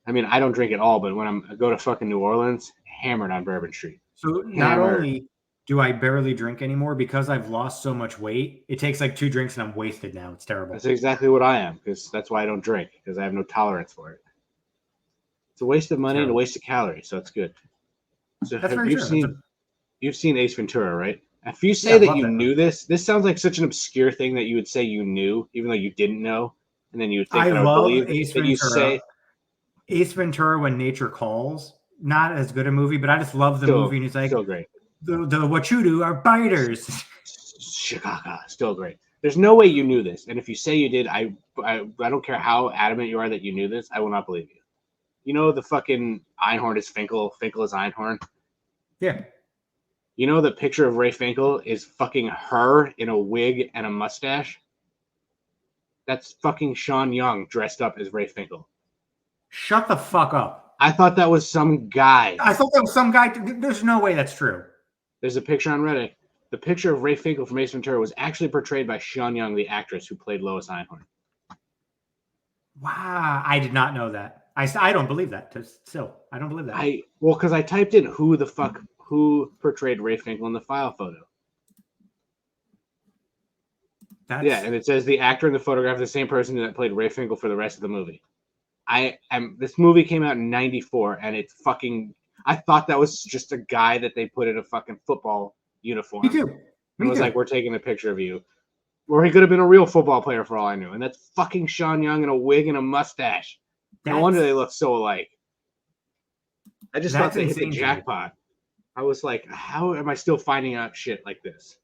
I mean, I don't drink at all, but when I go to fucking New Orleans, hammered on Bourbon Street. So not only do I barely drink anymore, because I've lost so much weight, it takes like 2 drinks and I'm wasted now. It's terrible. That's exactly what I am, because that's why I don't drink, because I have no tolerance for it. It's a waste of money and a waste of calories, so it's good. So that's very true. You've seen Ace Ventura, right? If you say that you knew this sounds like such an obscure thing that you would say you knew, even though you didn't know, and then you would think I would believe Ace that Ventura. You say Ace Ventura: When Nature Calls. Not as good a movie, but I just love the movie. And he's like, still great. The what you do are biters. Chicago, still great. There's no way you knew this. And if you say you did, I don't care how adamant you are that you knew this. I will not believe you. You know the fucking Einhorn is Finkel. Finkel is Einhorn. Yeah. You know the picture of Ray Finkel is fucking her in a wig and a mustache? That's fucking Sean Young dressed up as Ray Finkel. Shut the fuck up. I thought that was some guy. I thought that was some guy. There's no way that's true. There's a picture on Reddit. The picture of Ray Finkel from Ace Ventura was actually portrayed by Sean Young, the actress who played Lois Einhorn. Wow. I did not know that. I don't believe that. Still, I don't believe that. Because I typed in who portrayed Ray Finkel in the file photo. Yeah, and it says the actor in the photograph is the same person that played Ray Finkel for the rest of the movie. This movie came out in '94, and it's fucking. I thought that was just a guy that they put in a fucking football uniform. Me too. And was like, "We're taking a picture of you," or he could have been a real football player for all I knew. And that's fucking Sean Young in a wig and a mustache. No wonder they look so alike. I just thought they hit the jackpot. I was like, how am I still finding out shit like this?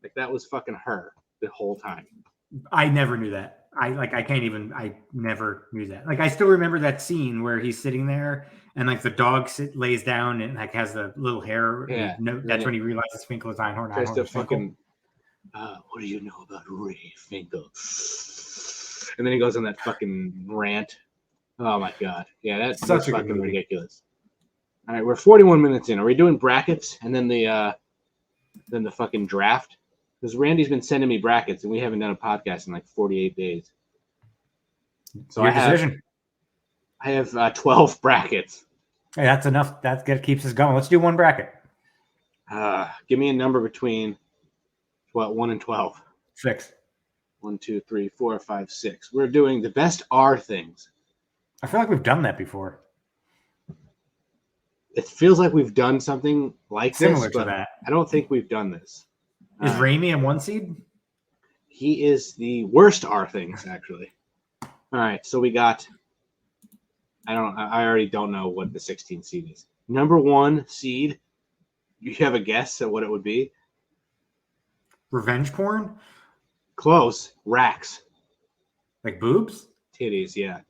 Like that was fucking her the whole time. I never knew that. I never knew that. Like I still remember that scene where he's sitting there and like the dog lays down and like has the little hair. Yeah. That's when he realizes Finkel is Einhorn. Tries to fucking, what do you know about Ray Finkel? And then he goes on that fucking rant. Oh my god. Yeah, that's fucking ridiculous. All right, we're 41 minutes in. Are we doing brackets and then the fucking draft? Because Randy's been sending me brackets and we haven't done a podcast in like 48 days. So I have 12 brackets. Hey, that's enough. That keeps us going. Let's do one bracket. Give me a number between 1 and 12. 6. 1, 2, 3, 4, 5, 6. We're doing the best R things. I feel like we've done that before. It feels like we've done something like similar this, but to that. I don't think we've done this. Is Raimi a 1 seed? He is the worst R things, actually. All right, so we got. I already don't know what the 16 seed is. Number 1 seed. You have a guess at what it would be? Revenge porn? Close. Racks. Like boobs? Titties, yeah.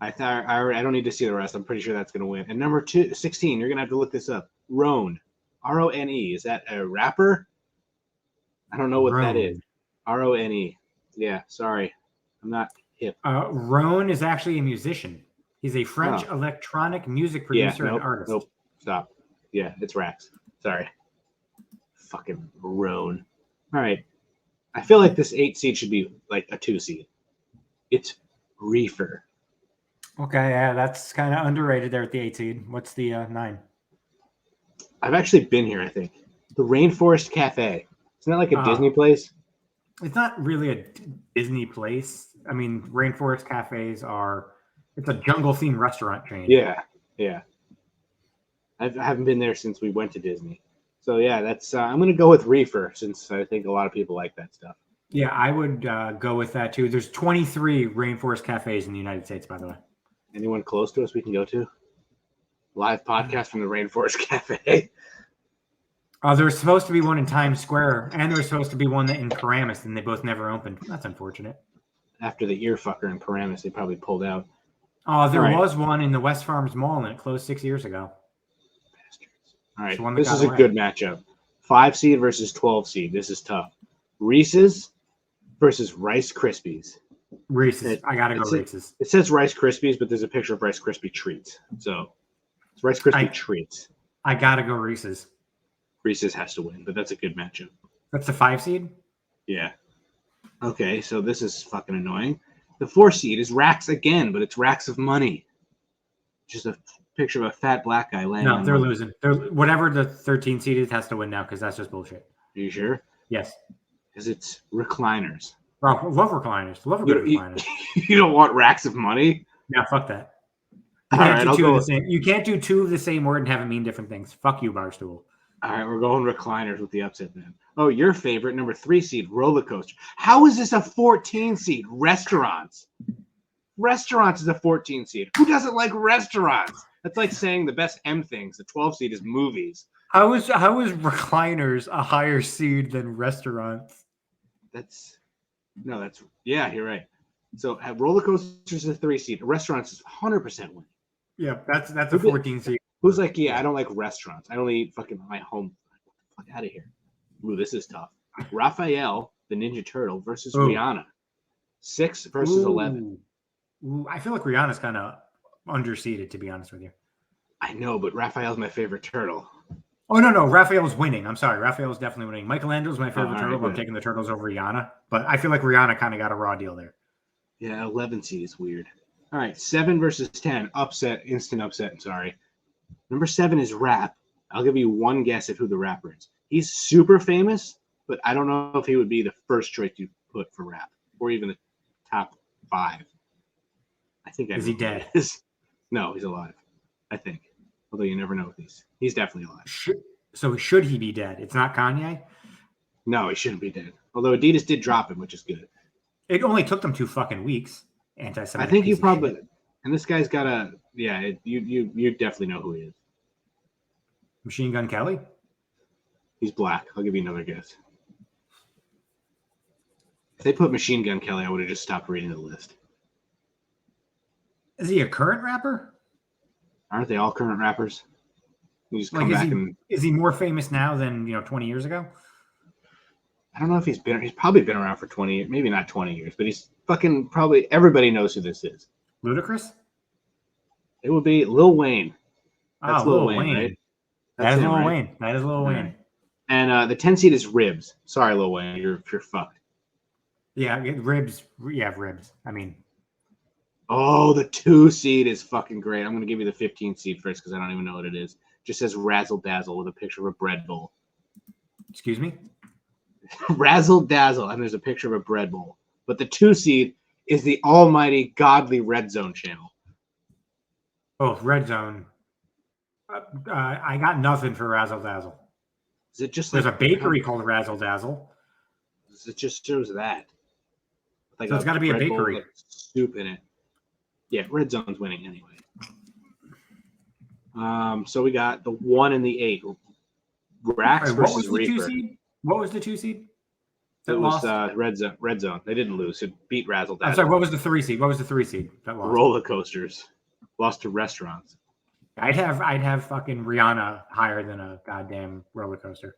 I don't need to see the rest. I'm pretty sure that's going to win. And number 16, you're going to have to look this up. Rone. R-O-N-E. Is that a rapper? I don't know what that is. R-O-N-E. Yeah, sorry. I'm not hip. Rone is actually a musician. He's a French electronic music producer and artist. Nope. Stop. Yeah, it's Rax. Sorry. Fucking Rone. All right. I feel like this 8 seed should be like a 2 seed. It's Reefer. Okay, yeah, that's kind of underrated there at the 8 seed. What's the 9? I've actually been here, I think. The Rainforest Cafe. Isn't that like a Disney place? It's not really a Disney place. I mean, Rainforest Cafes it's a jungle-themed restaurant chain. Yeah. I haven't been there since we went to Disney. So, yeah, that's. I'm going to go with Reefer since I think a lot of people like that stuff. Yeah, I would go with that, too. There's 23 Rainforest Cafes in the United States, by the way. Anyone close to us we can go to? Live podcast from the Rainforest Cafe. There's supposed to be one in Times Square, and there's supposed to be one in Paramus, and they both never opened. That's unfortunate. After the earfucker in Paramus, they probably pulled out. There was one in the West Farms Mall, and it closed 6 years ago. Bastards. All right, this is a good matchup. 5 seed versus 12 seed. This is tough. Reese's versus Rice Krispies. Reese's. I gotta go Reese's. It says Rice Krispies, but there's a picture of Rice Krispie treats. So it's Rice Krispie treats. I gotta go Reese's. Reese's has to win, but that's a good matchup. That's the 5 seed? Yeah. Okay, so this is fucking annoying. The 4 seed is Racks again, but it's Racks of Money. Just a picture of a fat black guy laying on they're losing. Whatever the 13 seed is has to win now because that's just bullshit. Are you sure? Yes. Because it's recliners. Oh, love recliners. Love a good recliner. You don't want Racks of Money? Yeah, fuck that. You can't do 2 of the same word and have it mean different things. Fuck you, Barstool. All right, we're going recliners with the upset then. Oh, your favorite, number 3 seed, roller coaster. How is this a 14 seed? Restaurants. Restaurants is a 14 seed. Who doesn't like restaurants? That's like saying the best M things. The 12 seed is movies. How is recliners a higher seed than restaurants? That's yeah, you're right. So at roller coasters is a 3 seed. Restaurants is 100% winning. Yeah, that's a 14 seed. Who's like, I don't like restaurants. I don't eat fucking my home. Fuck out of here. Ooh, this is tough. Raphael, the Ninja Turtle, versus Rihanna. 6 versus 11. Ooh, I feel like Rihanna's kind of underseeded, to be honest with you. I know, but Raphael's my favorite turtle. Oh, no. Raphael's winning. I'm sorry. Raphael's definitely winning. Michelangelo's my favorite turtle, right, but I'm taking the turtles over Rihanna. But I feel like Rihanna kind of got a raw deal there. Yeah, 11 seed is weird. All right, 7 versus 10. Upset, instant upset. Sorry. Number 7 is Rap. I'll give you one guess at who the rapper is. He's super famous, but I don't know if he would be the first choice you put for Rap or even the top 5. I think Is he dead? No, he's alive. I think. Although you never know with these. He's definitely alive. So should he be dead? It's not Kanye? No, he shouldn't be dead. Although Adidas did drop him, which is good. It only took them 2 fucking weeks. Anti-Semitic. I think you probably. And this guy's got a. Yeah, you definitely know who he is. Machine Gun Kelly? He's black. I'll give you another guess. If they put Machine Gun Kelly, I would have just stopped reading the list. Is he a current rapper? Aren't they all current rappers? You just come back is he more famous now than 20 years ago? I don't know if he's probably been around for 20 years, maybe not 20 years, but he's fucking probably everybody knows who this is. Ludacris? It would be Lil Wayne. That's Lil Wayne, right? That is Lil Wayne. That is Lil Wayne. Right. And the 10 seed is Ribs. Sorry, Lil Wayne, you're fucked. Yeah, Ribs. Yeah, Ribs. I mean, oh, the 2 seed is fucking great. I'm gonna give you the 15 seed first because I don't even know what it is. Just says Razzle Dazzle with a picture of a bread bowl. Excuse me? Razzle Dazzle, and there's a picture of a bread bowl. But the 2 seed is the almighty godly Red Zone channel. Oh, Red Zone. I got nothing for Razzle Dazzle. Is it just there's a bakery called Razzle Dazzle? It just shows that. Like so it's got to be a bakery. Bowl, soup in it. Yeah, Red Zone's winning anyway. So we got the 1 and the 8. Rax versus Reaper. What was the 2 seed? It was Red Zone. They didn't lose. It beat Razzle Dazzle. I'm sorry. What was the 3 seed? That lost? Roller coasters. Lost to restaurants. I'd have fucking Rihanna higher than a goddamn roller coaster.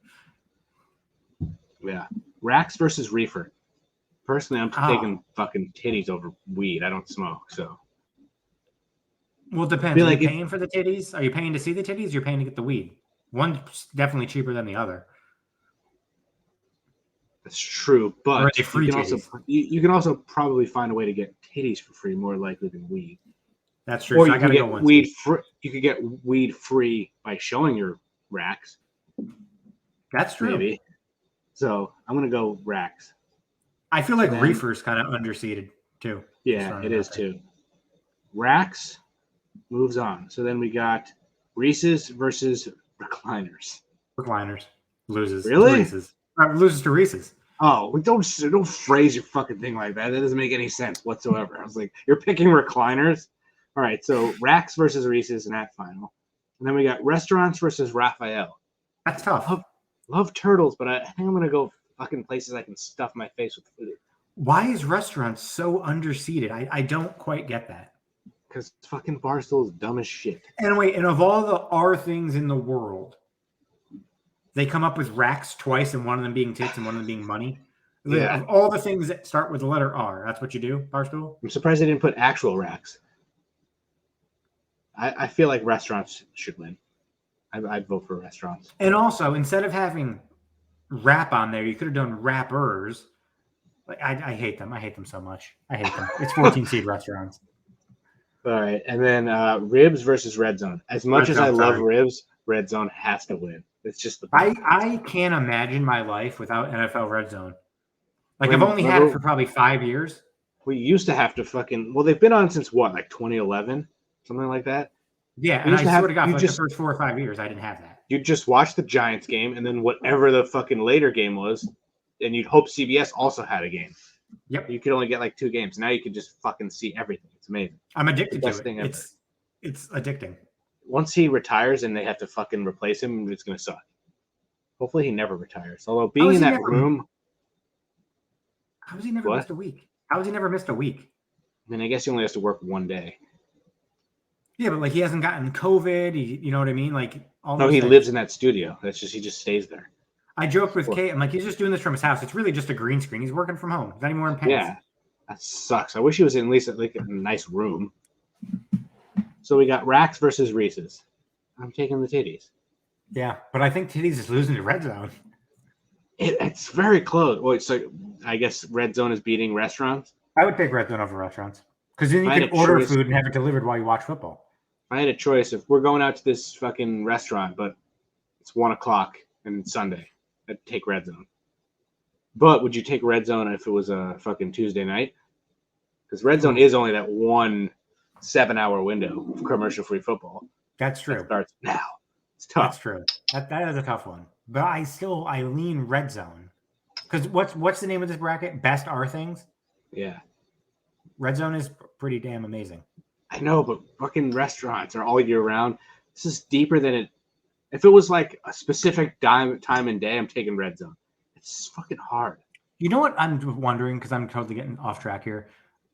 Yeah. Rax versus Reefer. Personally, I'm taking fucking titties over weed. I don't smoke, so. Well, it depends. Are you paying for the titties? Are you paying to see the titties? You're paying to get the weed. One's definitely cheaper than the other. That's true, but or are they free you can also probably find a way to get titties for free, more likely than weed. That's true. Or so you can get weed free. You could get weed free by showing your racks. That's true. Maybe. So I'm gonna go racks. I feel like Reefer's kind of underseeded too. Yeah, it is too. Racks moves on. So then we got Reese's versus Recliners. Recliners loses. Really? Reese's. Loses to Reese's. Oh, don't phrase your fucking thing like that. That doesn't make any sense whatsoever. I was like, you're picking Recliners? All right, so Racks versus Reese's in that final. And then we got Restaurants versus Raphael. That's tough. Love turtles, but I think I'm going to go fucking places I can stuff my face with food. Why is Restaurants so underseeded? I don't quite get that. Because fucking Barstool is dumb as shit. Anyway, and of all the R things in the world, they come up with racks twice, and one of them being tits and one of them being money. Yeah. Of all the things that start with the letter R, that's what you do, Barstool? I'm surprised they didn't put actual racks. I feel like Restaurants should win. I'd vote for Restaurants. And also, instead of having rap on there, you could have done rappers. Like I hate them. I hate them so much. I hate them. It's 14 seed Restaurants. All right, and then Ribs versus Red Zone. As much as I love Ribs, Red Zone has to win. It's just the I can't imagine my life without NFL Red Zone. Like I've only had it for probably 5 years. We used to have to fucking they've been on since what, like 2011, something like that. Yeah, and I swear to God, for like the first 4 or 5 years, I didn't have that. You'd just watch the Giants game, and then whatever the fucking later game was, and you'd hope CBS also had a game. Yep. You could only get like 2 games. Now you can just fucking see everything. It's amazing. I'm addicted to it. It's addicting. Once he retires and they have to fucking replace him, it's going to suck. Hopefully he never retires. Although being in that room, How has he never What? missed a week? How has he never missed a week? I mean, I guess he only has to work one day. Yeah, but like he hasn't gotten COVID. You know what I mean? Like all No, those he things. lives in that studio. He just stays there. I joked with Kate. I'm like, he's just doing this from his house. It's really just a green screen. He's working from home. He's not even wearing pants. Yeah, that sucks. I wish he was at least like a nice room. So we got Rax versus Reese's. I'm taking the titties. Yeah, but I think Titties is losing to Red Zone. It's very close. Well, so I guess Red Zone is beating restaurants. I would take Red Zone over restaurants because then you If I can had a order choice- food and have it delivered while you watch football. If I had a choice, if we're going out to this fucking restaurant, but it's 1:00 and it's Sunday, I'd take Red Zone. But would you take Red Zone if it was a fucking Tuesday night? Because Red Zone is only that 1 7-hour window of commercial-free football. That's true. That starts now. It's tough. That's true. That is a tough one. But I lean Red Zone. Because what's the name of this bracket? Best are things? Yeah. Red Zone is pretty damn amazing. I know, but fucking restaurants are all year round. This is deeper than it. If it was like a specific time and day, I'm taking Red Zone. It's fucking hard. You know what I'm wondering, because I'm totally getting off track here.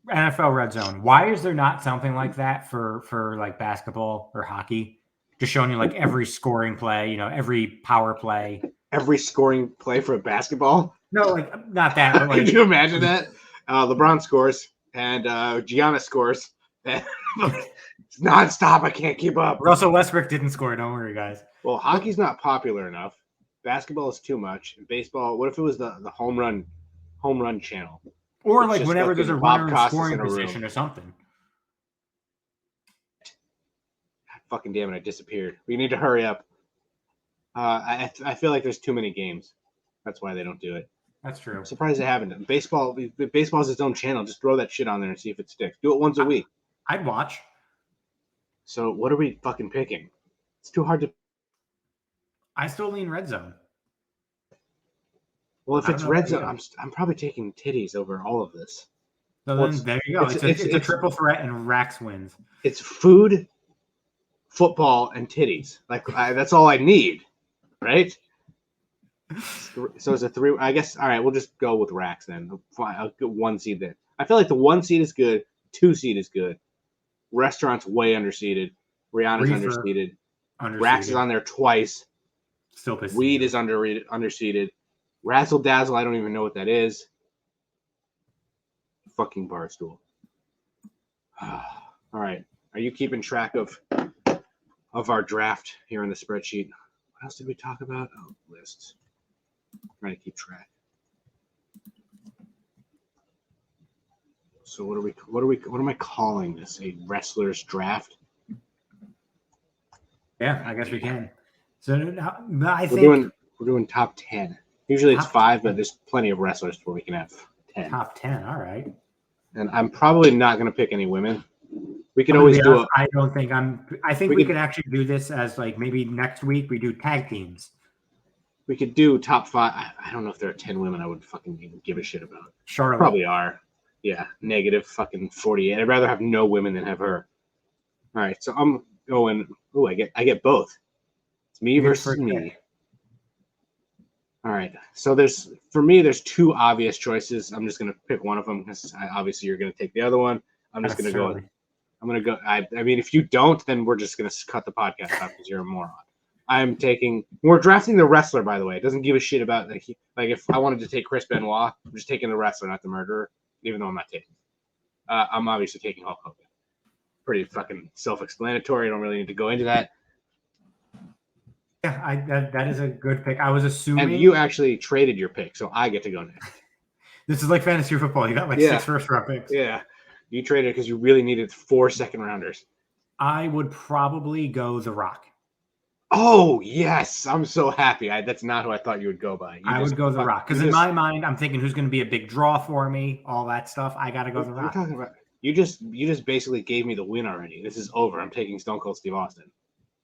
NFL Red Zone. Why is there not something like that for like basketball or hockey? Just showing you like every scoring play, every power play. Every scoring play for a basketball? No, like not that, but like Can you imagine that? LeBron scores and Giannis scores. It's nonstop. I can't keep up. Russell Westbrook didn't score. Don't worry, guys. Well, hockey's not popular enough. Basketball is too much. Baseball. What if it was the home run channel? Or It's like just whenever there's a fucking Bob runner in Costas scoring in a room. position or something. Fucking damn it! I disappeared. We need to hurry up. I feel like there's too many games. That's why they don't do it. That's true. I'm surprised they haven't. Baseball's its own channel. Just throw that shit on there and see if it sticks. Do it once a week. I'd watch. So what are we fucking picking? It's too hard to. I still lean Red Zone. Well, if I it's don't know Red about Zone, I'm probably taking titties over all of this. So Well, then there you go. It's a triple threat, and Rax wins. It's food, football, and titties. That's all I need, right? So it's a 3. I guess. All right, we'll just go with Rax then. Fine, I'll get 1 seed there. I feel like the 1 seed is good. 2 seed is good. Restaurant's way underseeded. Rihanna's underseeded. Rax is on there twice. Still pissed. Weed is underseeded. Razzle Dazzle, I don't even know what that is. Fucking Barstool. All right. Are you keeping track of our draft here in the spreadsheet? What else did we talk about? Oh, lists. I'm trying to keep track. So what am I calling this? A wrestler's draft? Yeah, I guess we can. So now, I think we're doing top 10. Usually it's top 5, 10. but there's plenty of wrestlers where we can have 10. top 10. All right. And I'm probably not going to pick any women. We can always do it. I don't think I think we could actually do this as like maybe next week we do tag teams. We could do top 5. I don't know if there are 10 women I would fucking even give a shit about. Charlotte. Probably are. Yeah, negative fucking 48. I'd rather have no women than have her. All right, so I'm going. Oh, I get both. It's me versus me. All right, so there's 2 obvious choices. I'm just gonna pick one of them because obviously you're gonna take the other one. I'm just gonna go. I'm gonna go. I mean, if you don't, then we're just gonna cut the podcast off because you're a moron. We're drafting the wrestler, by the way. It doesn't give a shit about like if I wanted to take Chris Benoit, I'm just taking the wrestler, not the murderer. Even though I'm not taking. I'm obviously taking Hulk Hogan. Pretty fucking self-explanatory. I don't really need to go into that. Yeah, that is a good pick. I was assuming. And you actually traded your pick, so I get to go next. This is like fantasy football. You got like 6 first-round picks. Yeah, you traded because you really needed 4 second-rounders. I would probably go The Rock. Oh yes, I'm so happy. That's not who I thought you would go by. I would go The Rock because in my mind, I'm thinking who's going to be a big draw for me, all that stuff. I got to go The Rock. Talking about you just basically gave me the win already. This is over. I'm taking Stone Cold Steve Austin.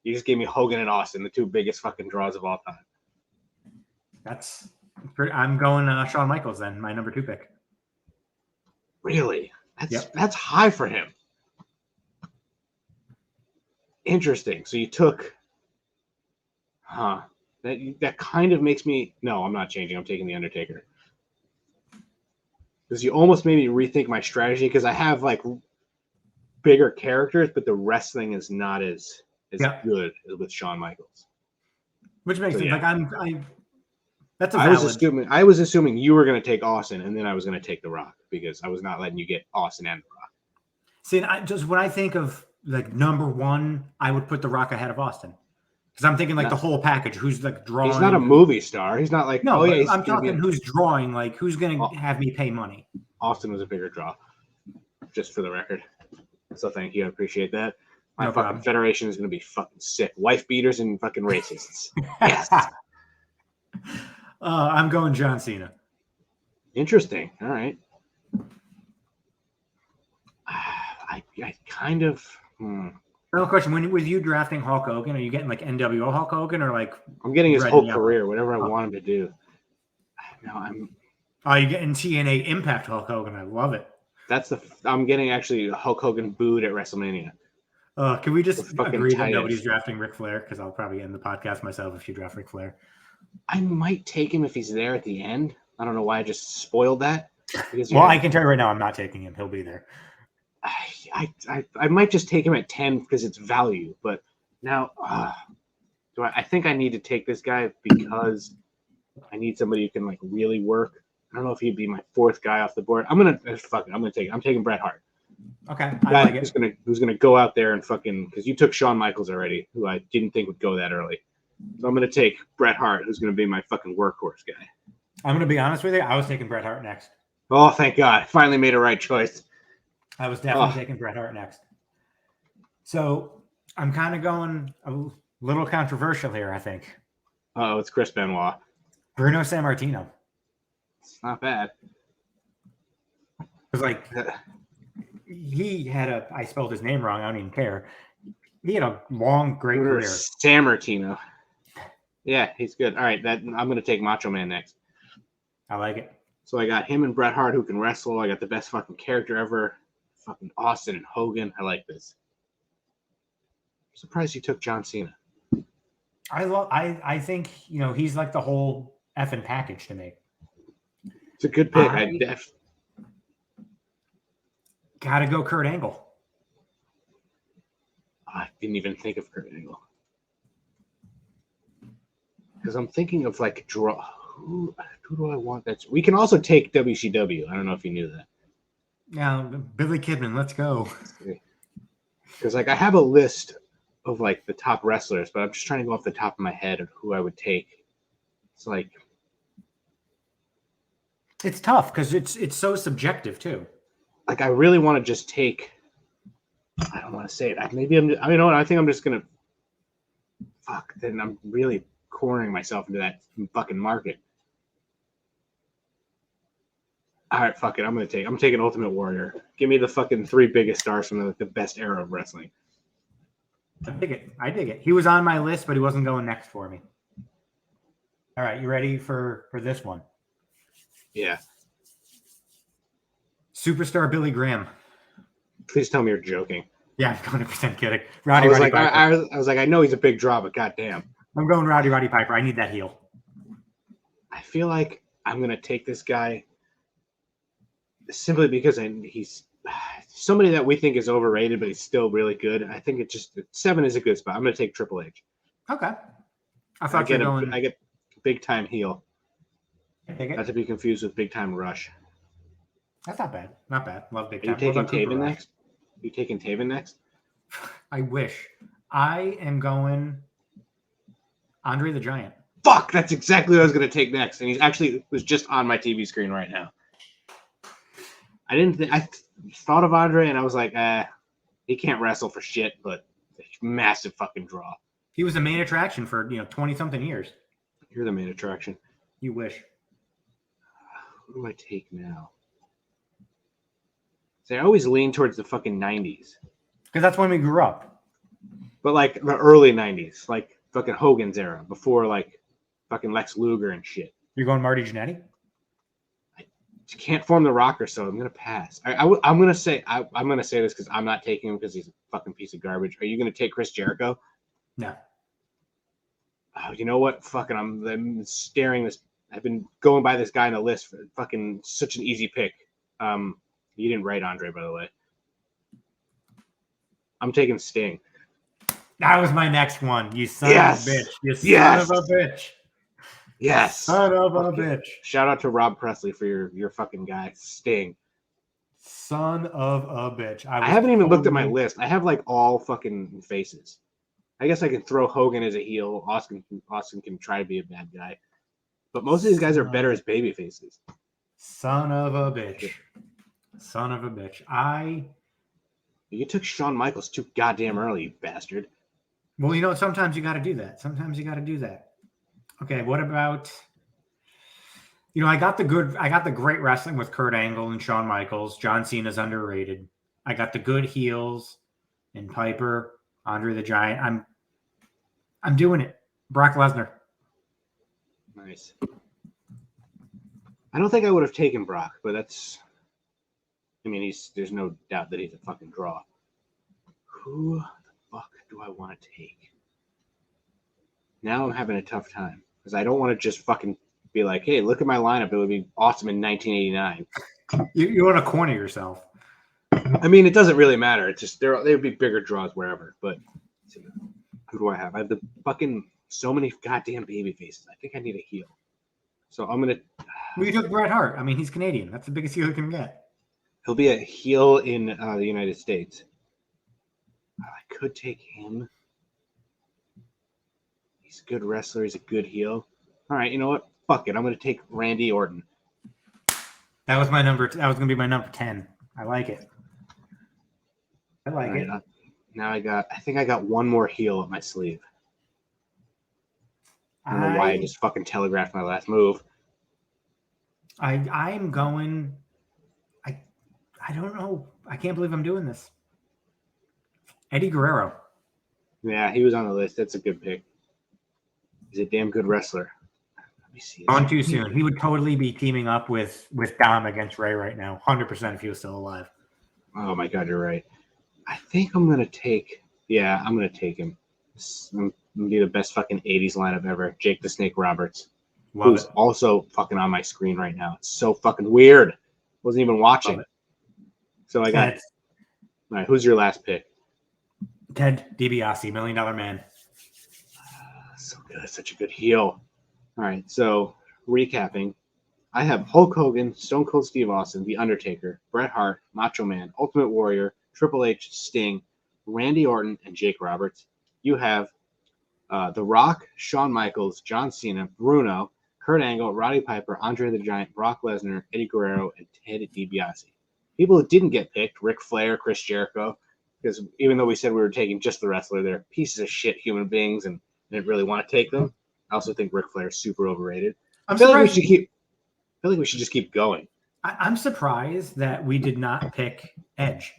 You just gave me Hogan and Austin, the 2 biggest fucking draws of all time. That's pretty. I'm going Shawn Michaels then, my number 2 pick. Really? That's high for him. Interesting. So you took. That kind of makes me. No, I'm not changing. I'm taking the Undertaker. Because you almost made me rethink my strategy because I have like bigger characters, but the wrestling is not as good as with Shawn Michaels. Which makes sense. Yeah. Like that's a I valid. was assuming you were going to take Austin, and then I was going to take The Rock because I was not letting you get Austin and The Rock. See, just when I think of like number one, I would put The Rock ahead of Austin because I'm thinking like the whole package. Who's like drawing? He's not a movie star. He's not like no. oh yeah. I'm talking who's drawing. Like who's going to have me pay money? Austin was a bigger draw, just for the record. So thank you. I appreciate that. My No fucking problem. federation is going to be fucking sick. Wife beaters and fucking racists. Yes. I'm going John Cena. Interesting. All right. I kind of. No question. When with you drafting Hulk Hogan, are you getting like NWO Hulk Hogan or like? I'm getting his whole career, whatever I want him to do. No, I'm. Oh, you're getting TNA Impact Hulk Hogan. I love it. I'm getting actually Hulk Hogan booed at WrestleMania. Can we just agree that nobody's drafting Ric Flair? Because I'll probably end the podcast myself if you draft Ric Flair. I might take him if he's there at the end. I don't know why I just spoiled that. Well, I can tell you right now, I'm not taking him. He'll be there. I might just take him at 10 because it's value. But now, I think I need to take this guy because I need somebody who can like really work. I don't know if he'd be my fourth guy off the board. I'm taking Bret Hart. Okay, I like it. Who's gonna go out there and fucking because you took Shawn Michaels already, who I didn't think would go that early. So I'm gonna take Bret Hart, who's gonna be my fucking workhorse guy. I'm gonna be honest with you. I was taking Bret Hart next. Oh, thank God! Finally made a right choice. I was definitely taking Bret Hart next. So I'm kind of going a little controversial here, I think. Oh, it's Chris Benoit. Bruno Sammartino. It's not bad. It's like he had I spelled his name wrong. I don't even care. He had a long, great career. Sammartino. Yeah, he's good. All right, I'm going to take Macho Man next. I like it. So I got him and Bret Hart who can wrestle. I got the best fucking character ever. Fucking Austin and Hogan. I like this. I'm surprised you took John Cena. I think, he's like the whole effing package to me. It's a good pick. Gotta go Kurt Angle. I didn't even think of Kurt Angle. Because I'm thinking of like draw. Who do I want? We can also take WCW. I don't know if you knew that. Yeah, Billy Kidman. Let's go. Because like I have a list of like the top wrestlers, but I'm just trying to go off the top of my head of who I would take. It's like it's tough because it's so subjective too. Like I really want to just take. I don't want to say it. Maybe I'm. You know what? I think I'm just gonna. Fuck. Then I'm really cornering myself into that fucking market. All right, fuck it. I'm taking Ultimate Warrior. Give me the fucking 3 biggest stars from the best era of wrestling. I dig it. He was on my list, but he wasn't going next for me. All right, you ready for this one? Yeah. Superstar Billy Graham. Please tell me you're joking. Yeah, I'm 100% kidding. I was like, I know he's a big draw, but goddamn. I'm going Roddy Piper. I need that heel. I feel like I'm going to take this guy simply because he's somebody that we think is overrated, but he's still really good. I think 7 is a good spot. I'm going to take Triple H. Okay. I get big time heel. Not to be confused with big time Rush. That's not bad. Not bad. Love big time. Are you taking Taven next? You taking Taven next? I wish. I am going Andre the Giant. Fuck, that's exactly what I was going to take next. And he was just on my TV screen right now. I thought of Andre and I was like, he can't wrestle for shit, but massive fucking draw. He was the main attraction for 20-something years. You're the main attraction. You wish. Who do I take now? See, I always lean towards the fucking 90s. Because that's when we grew up. But like the early 90s, like fucking Hogan's era, before like fucking Lex Luger and shit. You're going Marty Jannetty? I can't form the rocker, so I'm gonna pass. I'm gonna say this because I'm not taking him because he's a fucking piece of garbage. Are you gonna take Chris Jericho? No. Oh, you know what? Fucking, I'm staring this. I've been going by this guy on the list for fucking such an easy pick. You didn't write Andre, by the way. I'm taking Sting. That was my next one. You son of a bitch. You son of a bitch. Yes. Son of a bitch. Shout out to Rob Presley for your fucking guy, Sting. Son of a bitch. I haven't even looked at my list. I have like all fucking faces. I guess I can throw Hogan as a heel. Austin can try to be a bad guy. But most of these guys are better as baby faces. Son of a bitch. Son of a bitch. You took Shawn Michaels too goddamn early, you bastard. Well, you know, sometimes you got to do that. Okay, what about? You know, I got the great wrestling with Kurt Angle and Shawn Michaels. John Cena's underrated. I got the good heels and Piper, Andre the Giant. I'm doing it. Brock Lesnar. Nice. I don't think I would have taken Brock, but that's. I mean, there's no doubt that he's a fucking draw. Who the fuck do I want to take? Now I'm having a tough time because I don't want to just fucking be like, hey, look at my lineup. It would be awesome in 1989. You want to corner yourself. I mean, it doesn't really matter. It's just they would be bigger draws wherever. But who do I have? I have the fucking so many goddamn baby faces. I think I need a heel. So I'm gonna. Well, you took Bret Hart. I mean, he's Canadian. That's the biggest heel you can get. He'll be a heel in the United States. I could take him. He's a good wrestler. He's a good heel. All right, you know what? Fuck it. I'm going to take Randy Orton. That was my number. That was going to be my number 10. I like it. Now I think I got one more heel up my sleeve. I don't know why I just fucking telegraphed my last move. I'm going. I don't know. I can't believe I'm doing this. Eddie Guerrero. Yeah, he was on the list. That's a good pick. He's a damn good wrestler. Let me see. On too soon. He would totally be teaming up with Dom against Ray right now. 100% if he was still alive. Oh my God, you're right. I think I'm gonna take. Yeah, I'm gonna take him. I'm gonna be the best fucking '80s lineup ever. Jake the Snake Roberts, who's also fucking on my screen right now. It's so fucking weird. Wasn't even watching. So I got. All right, who's your last pick? Ted DiBiase, $1 Million Man. So good, such a good heel. All right, so recapping, I have Hulk Hogan, Stone Cold Steve Austin, The Undertaker, Bret Hart, Macho Man, Ultimate Warrior, Triple H, Sting, Randy Orton, and Jake Roberts. You have The Rock, Shawn Michaels, John Cena, Bruno, Kurt Angle, Roddy Piper, Andre the Giant, Brock Lesnar, Eddie Guerrero, and Ted DiBiase. People who didn't get picked, Ric Flair, Chris Jericho, because even though we said we were taking just the wrestler, they're pieces of shit human beings and didn't really want to take them. I also think Ric Flair is super overrated. I feel like we should just keep going. I'm surprised that we did not pick Edge.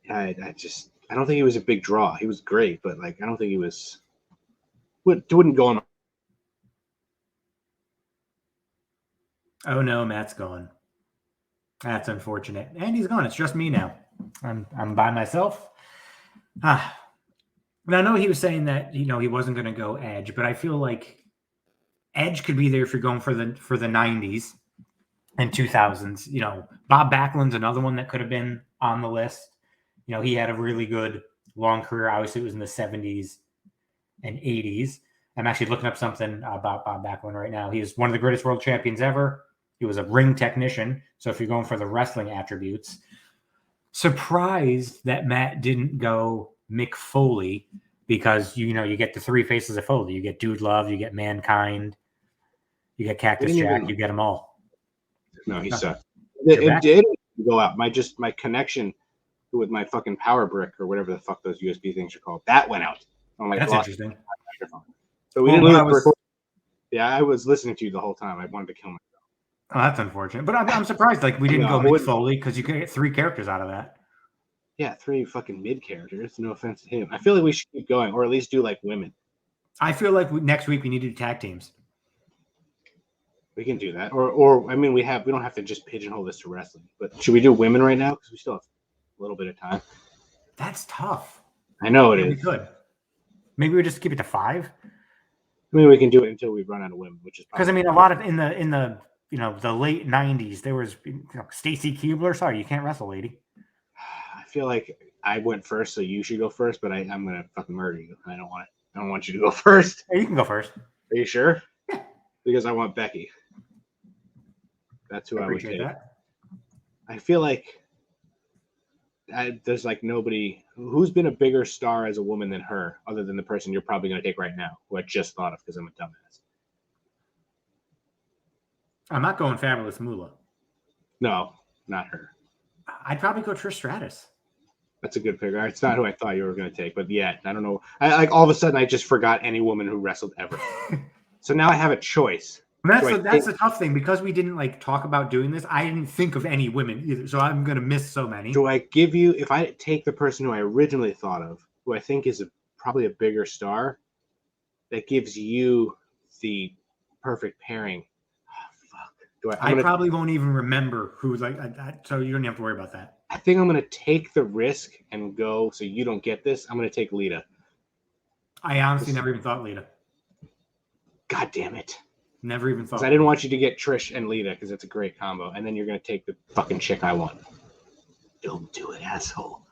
I don't think he was a big draw. He was great, but like I don't think he was. Wouldn't go on. Oh no, Matt's gone. That's unfortunate. And he's gone. It's just me now. I'm by myself. And I know he was saying that he wasn't going to go Edge, but I feel like Edge could be there if you're going for the 90s and 2000s. Bob Backlund's another one that could have been on the list. He had a really good long career. Obviously, it was in the 70s and 80s. I'm actually looking up something about Bob Backlund right now. He is one of the greatest world champions ever. He was a ring technician. So if you're going for the wrestling attributes, surprised that Matt didn't go Mick Foley because, you get the three faces of Foley. You get Dude Love, you get Mankind, you get Cactus Jack, you get them all. No, he sucked. It did go out. My connection with my fucking power brick or whatever the fuck those USB things are called, that went out. That's interesting. So we didn't lose. Yeah, I was listening to you the whole time. I wanted to kill myself. Oh, that's unfortunate. But I'm surprised we didn't go Mick Foley because you could get three characters out of that. Yeah, three fucking mid characters. No offense to him. I feel like we should keep going, or at least do like women. I feel like next week we need to do tag teams. We can do that, or I mean, we don't have to just pigeonhole this to wrestling. But should we do women right now? Because we still have a little bit of time. That's tough. I know it is. We could. Maybe we just keep it to 5. I mean, we can do it until we run out of women, which is because I mean, a lot of in the the late 90s, there was Stacy Keibler. Sorry, you can't wrestle, lady. I feel like I went first, so you should go first, but I'm going to fucking murder you. I don't want you to go first. Hey, you can go first. Are you sure? Yeah. Because I want Becky. That's who I would take. That. I feel like there's like nobody who's been a bigger star as a woman than her, other than the person you're probably going to take right now, who I just thought of because I'm a dumbass. I'm not going Fabulous Moolah. No, not her. I'd probably go Trish Stratus. That's a good pick. It's not who I thought you were going to take, but yeah, I don't know. I all of a sudden I just forgot any woman who wrestled ever. So now I have a choice. That's the tough thing, because we didn't talk about doing this. I didn't think of any women either, so I'm going to miss so many. Do I give you, if I take the person who I originally thought of, who I think is probably a bigger star, that gives you the perfect pairing? Oh, fuck. I probably won't even remember who's so you don't have to worry about that. I think I'm going to take the risk and go, so you don't get this. I'm going to take Lita. I honestly never even thought Lita. God damn it. Never even thought. I didn't want you to get Trish and Lita because it's a great combo. And then you're going to take the fucking chick I want. Don't do it, asshole.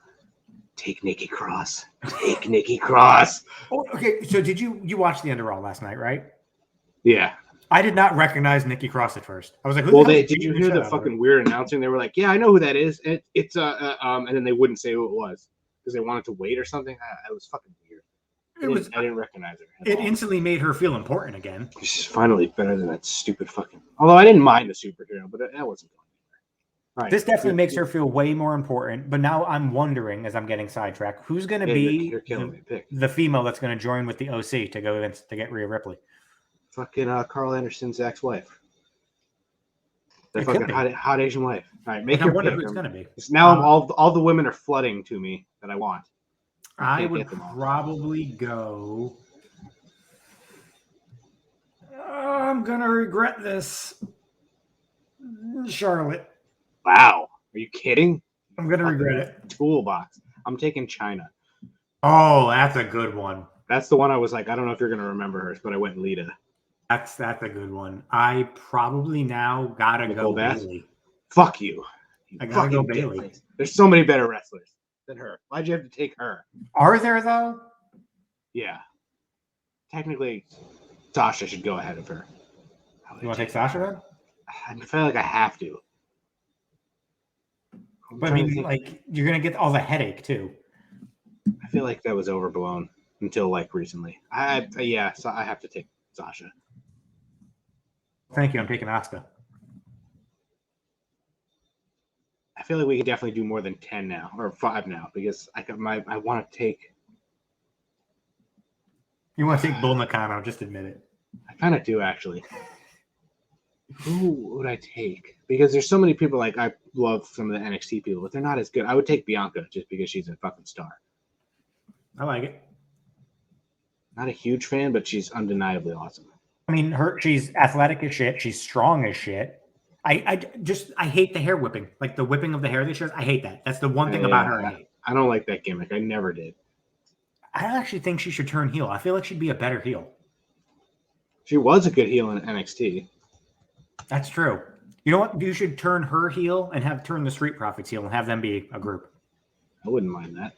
Take Nikki Cross. Take Nikki Cross. Oh, okay. So did you watch the end of Raw last night, right? Yeah. I did not recognize Nikki Cross at first. I was like, did you hear the fucking weird announcing? They were like, yeah, I know who that is. It's and then they wouldn't say who it was because they wanted to wait or something. It was fucking weird. I didn't recognize her. It instantly made her feel important again. She's finally better than that stupid fucking. Although I didn't mind the superhero, but that wasn't going anywhere. Right. This definitely makes her feel way more important. But now I'm wondering, as I'm getting sidetracked, who's going to be the female that's going to join with the OC to go to get Rhea Ripley? Fucking Carl Anderson's ex-wife. The fucking hot Asian wife. All right, make your pick. I wonder who it's going to be. Now all the women are flooding to me that I want. I would probably go. I'm going to regret this. Charlotte. Wow. Are you kidding? I'm going to regret it. Toolbox. I'm taking China. Oh, that's a good one. That's the one I was like, I don't know if you're going to remember hers, but I went Lita. That's a good one. I probably now got to go Bayley. Fuck you. I got to go Bayley. There's so many better wrestlers than her. Why'd you have to take her? Are there, though? Yeah. Technically, Sasha should go ahead of her. You want to take Sasha then? I feel like I have to. But I mean, you're going to get all the headache, too. I feel like that was overblown until, recently. So I have to take Sasha. Thank you. I'm taking Asuka. I feel like we could definitely do more than 10 now, or 5 now, because I want to take. You want to take Bull Nakano? Just admit it. I kind of do, actually. Who would I take? Because there's so many people. I love some of the NXT people, but they're not as good. I would take Bianca just because she's a fucking star. I like it. Not a huge fan, but she's undeniably awesome. I mean, she's athletic as shit. She's strong as shit. I hate the hair whipping. The whipping of the hair that she has. I hate that. That's the one thing about her I hate. I don't like that gimmick. I never did. I actually think she should turn heel. I feel like she'd be a better heel. She was a good heel in NXT. That's true. You know what? You should turn her heel and turn the Street Profits heel and have them be a group. I wouldn't mind that.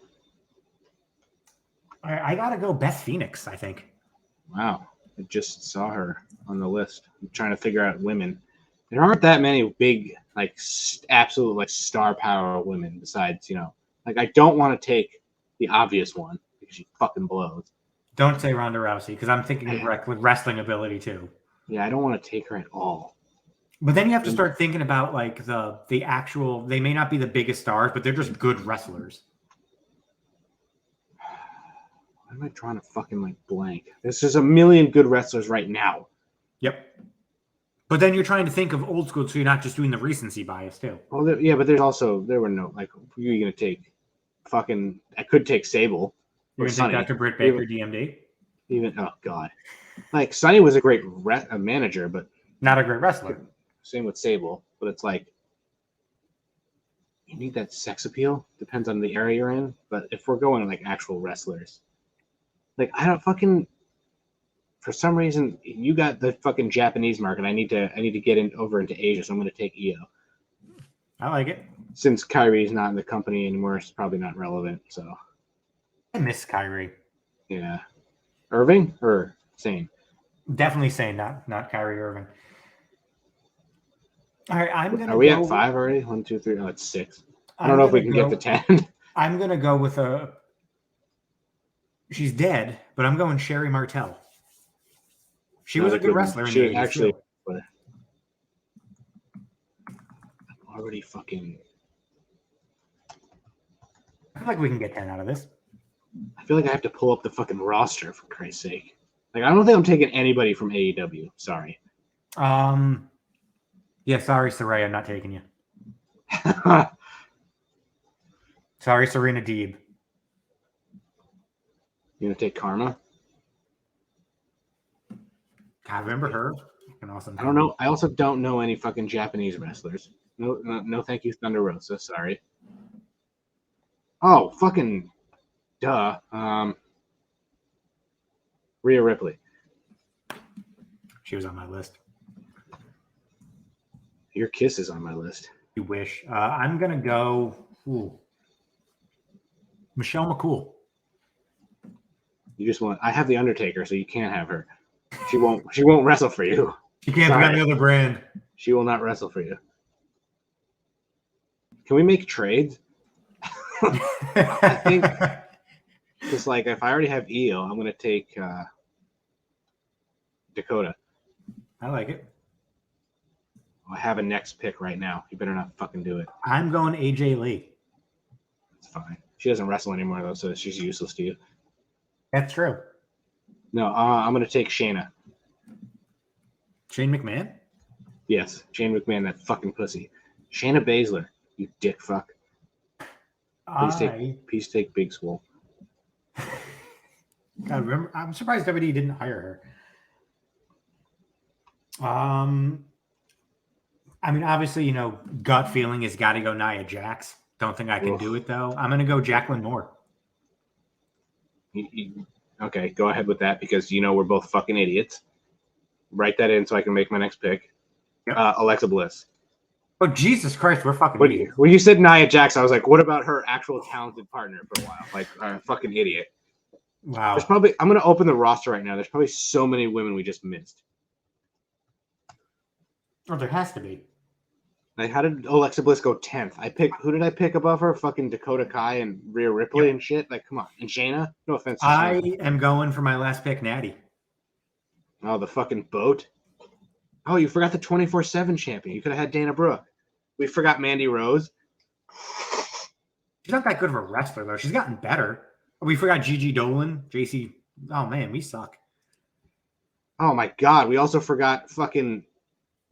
I gotta go Beth Phoenix, I think. Wow. I just saw her on the list. I'm trying to figure out women. There aren't that many big, absolute, star power women besides, I don't want to take the obvious one because she fucking blows. Don't say Ronda Rousey because I'm thinking with wrestling ability too. Yeah, I don't want to take her at all. But then you have to start thinking about the actual, they may not be the biggest stars, but they're just good wrestlers. Why am I trying to fucking blank? There's a million good wrestlers right now. Yep. But then you're trying to think of old school, so you're not just doing the recency bias too. Well, but there were no, who are you going to take? Fucking, I could take Sable. You're going to take Dr. Britt Baker, DMD? Oh, God. Sunny was a great manager, but... Not a great wrestler. Same with Sable, but it's you need that sex appeal. Depends on the area you're in. But if we're going actual wrestlers, I don't for some reason you got the fucking Japanese market. I need to get over into Asia, so I'm going to take Io. I like it. Since Kyrie's not in the company anymore, it's probably not relevant. So I miss Kyrie. yeah, Irving or Sane? Definitely Sane, not Kyrie Irving. All right, I'm gonna. Are we at 5 already? 1, 2, 3. Oh, it's 6. I don't know if we can get to 10. I'm gonna go with a. She's dead, but I'm going Sherry Martel. She was a good wrestler. She was actually. Already fucking. I feel like we can get 10 out of this. I feel like I have to pull up the fucking roster for Christ's sake. Like, I don't think I'm taking anybody from AEW. Sorry. Yeah, sorry, Saraya, I'm not taking you. Sorry, Serena Deeb. You gonna take Karma? God, remember her? Fucking awesome. I don't know. I also don't know any fucking Japanese wrestlers. No, thank you, Thunder Rosa. Sorry. Oh, fucking duh. Rhea Ripley. She was on my list. Your Kiss is on my list. You wish. I'm gonna go. Michelle McCool. You just want. I have the Undertaker, so you can't have her. She won't wrestle for you. She can't be any other brand. She will not wrestle for you. Can we make trades? I think because like if I already have Io, I'm gonna take Dakota. I like it. I have a next pick right now. You better not fucking do it. I'm going AJ Lee. It's fine. She doesn't wrestle anymore though, so she's useless to you. That's true. No, I'm gonna take Shayna. Shane McMahon? Yes, Shane McMahon, that fucking pussy. Shayna Baszler, you dick fuck. Please take Big Swole. God, remember, I'm surprised WWE didn't hire her. I mean, obviously, gut feeling has got to go Nia Jax. Don't think I can do it though. I'm gonna go Jacqueline Moore. Okay, go ahead with that because we're both fucking idiots. Write that in so I can make my next pick. Yep. Alexa Bliss. Oh, Jesus Christ, we're fucking idiots. When you said Nia Jax, I was like, what about her actual talented partner for a while? Like, fucking idiot. Wow. I'm going to open the roster right now. There's probably so many women we just missed. Oh, there has to be. Like, how did Alexa Bliss go 10th? Who did I pick above her? Fucking Dakota Kai and Rhea Ripley and shit? Like, come on. And Shayna? No offense to Shayna. I am going for my last pick, Natty. Oh, the fucking boat. Oh, you forgot the 24/7 champion. You could have had Dana Brooke. We forgot Mandy Rose. She's not that good of a wrestler, though. She's gotten better. We forgot Gigi Dolan. JC. Oh, man, we suck. Oh, my God. We also forgot